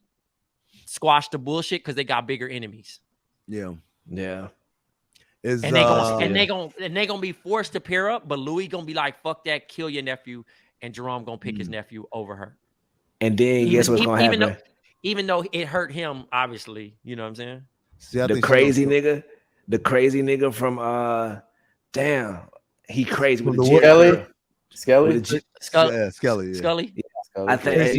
squash the bullshit because they got bigger enemies. Yeah. And they gonna be forced to pair up, but Louis gonna be like, "Fuck that, kill your nephew," and Jerome gonna pick his nephew over her. And then guess what's gonna happen? Even though it hurt him, obviously, you know what I'm saying? The crazy nigga from he crazy with the Skelly. I think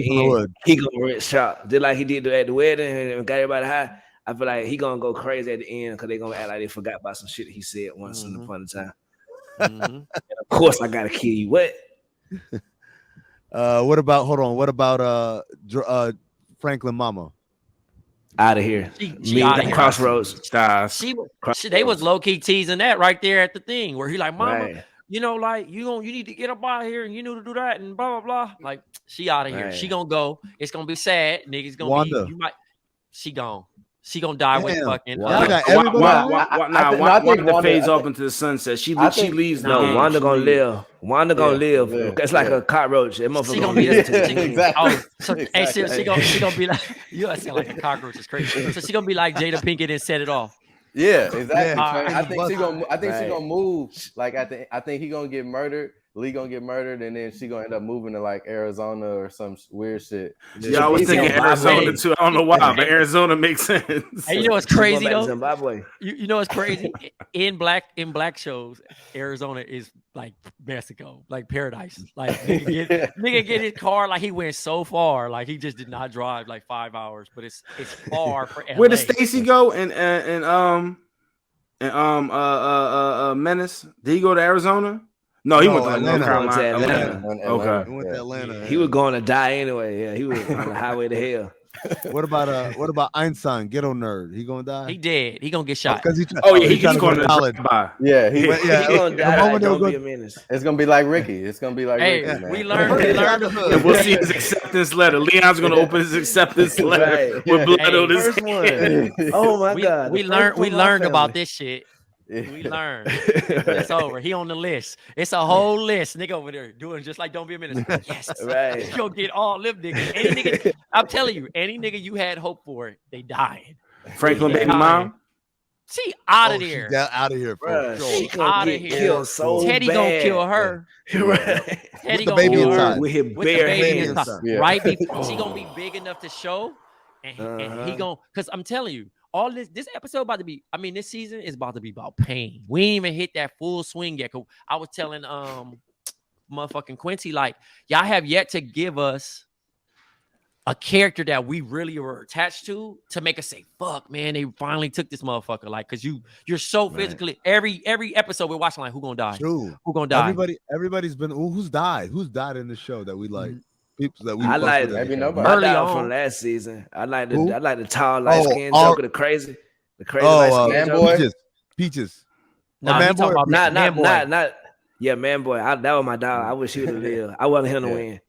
he gonna rip shot just like he did at the wedding and got everybody high. I feel like he gonna go crazy at the end because they gonna act like they forgot about some shit he said once in upon a time. Of course, I gotta kill you. What? What about Franklin Mama? Out of here. She out of here. Crossroads. They was low key teasing that right there at the thing where he like, "Mama, like you need to get up out of here and you need to do that and blah blah blah." Like she out of here. She gonna go. It's gonna be sad. Niggas gonna be. She gone. She gonna die with fucking. Wanda fades off into the sunset. She leaves. No, Wanda gonna live. Wanda gonna live. It's like a cockroach. That motherfucker gonna live. Exactly. She gonna be like, you sound like a cockroach. It's crazy. So she gonna be like Jada Pinkett and set it off. Yeah, exactly. I think she gonna move. Like I think he gonna get murdered. Lee gonna get murdered, and then she gonna end up moving to like Arizona or some weird shit. Yeah, I was thinking Arizona too. I don't know why, but Arizona makes sense. Hey, you know what's crazy though? Zimbabwe. You know what's crazy? In black shows, Arizona is like Mexico, like paradise. Like nigga get his car like he went so far, like he just did not drive like 5 hours, but it's far for LA. Where did Stacy go? And Menace? Did he go to Arizona? No, he went to Atlanta. Okay. He went to Atlanta. He was going to die anyway. Yeah, he was on the highway to hell. What about Einstein, ghetto nerd? He gonna die? He dead. He gonna get shot. He's going to college. Yeah, he gonna die. Don't be a menace. It's gonna be like Ricky. Ricky. Man. We learned. We'll see his acceptance letter. Leon's gonna open his acceptance letter with blood on his hand. Oh my God. We learned about this shit. We learned. It's over. He on the list. It's a whole list. Nigga over there doing just like Don't Be a Menace. Yes. Right. You'll get all them niggas. Any nigga, I'm telling you, any nigga you had hope for, they dying. Franklin baby mom? She out of there. Out of here, Bruh, sure. she gonna get killed so Teddy bad. gonna kill her. Right. Teddy the gonna baby kill inside. her With his with the bare baby hands. inside. Yeah. Right before she gonna be big enough to show, and he gonna, because I'm telling you, all this episode about to be, I mean, this season is about to be about pain. We ain't even hit that full swing yet. I was telling motherfucking Quincy, like, y'all have yet to give us a character that we really were attached to make us say, fuck, man, they finally took this motherfucker. Like, because you're so physically, every episode we're watching, like, who gonna die? True. Who gonna die? Everybody's been, who's died in the show that we like? People that we I like maybe nobody. early on on. from last season. I like the Who? tall light skinned Joker, the crazy Oh, light skinned Joker. Peaches. Nah, Man he talking Boy? about Not yeah, Man Boy. That was my dog. I wish he would have lived. I wanted him to win.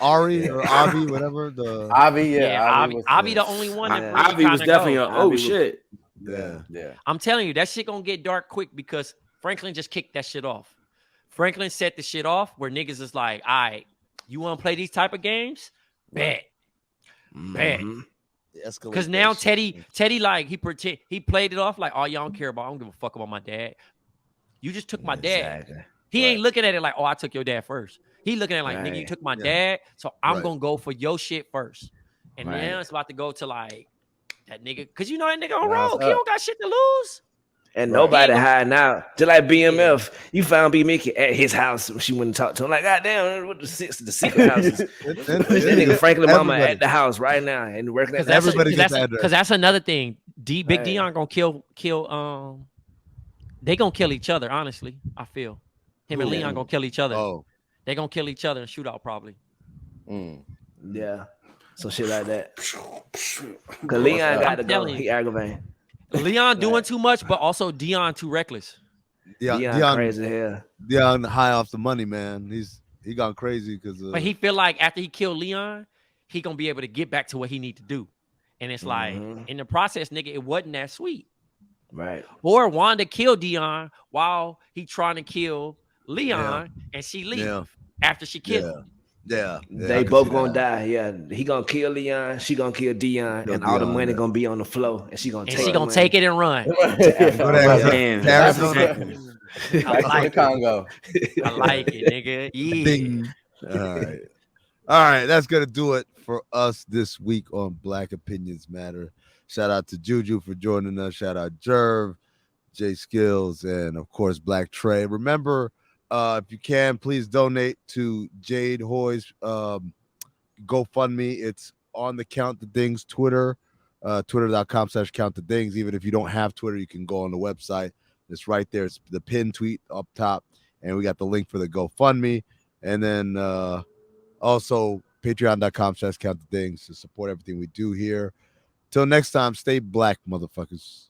Ari or Avi, whatever. The Avi, Avi the only one that really Avi was kinda definitely go. oh shit. yeah. I'm telling you, that shit gonna get dark quick because Franklin just kicked that shit off. Franklin set the shit off where niggas is like, all right, you want to play these type of games? Bet. Because now Teddy, like, he played it off like, oh, y'all don't care about, I don't give a fuck about my dad. You just took my dad. Exactly. He ain't looking at it like, oh, I took your dad first. He looking at it like, nigga, you took my dad, so I'm gonna go for your shit first. And now it's about to go to like that nigga, because you know that nigga on road. He don't got shit to lose. And nobody hiding out. Just like BMF, you found B Mickey at his house when she went and talked to him. Like, goddamn, what the secret houses? This nigga Franklin Mama at the house right now and working at everybody. Because that's another thing. Big Dion gonna kill. They gonna kill each other. Honestly, I feel him and Leon gonna kill each other. Oh, they gonna kill each other and shoot out probably. Yeah, some shit like that. Cause Leon got to go. He aggravating. Leon doing too much, but also Dion too reckless. Dion crazy hell. Dion high off the money, man. He gone crazy because. But he feel like after he killed Leon, he gonna be able to get back to what he need to do, and it's like in the process, nigga, it wasn't that sweet. Right. Or Wanda killed Dion while he trying to kill Leon, and she leave after she killed him. Yeah, they both gonna die. Yeah, he gonna kill Leon. She gonna kill Dion, and all the money gonna be on the floor, and she gonna take it and run. I like Congo. I like it, nigga. Yeah. All right. That's gonna do it for us this week on Black Opinions Matter. Shout out to JuJu for joining us. Shout out Jerv, J Skills, and of course Black Trey. Remember, if you can, please donate to Jade Hoy's GoFundMe. It's on the Count the Things Twitter, twitter.com/Count the Things. Even if you don't have Twitter, you can go on the website. It's right there. It's the pinned tweet up top, and we got the link for the GoFundMe. And then also patreon.com/Count the Things to support everything we do here. Till next time, stay black, motherfuckers.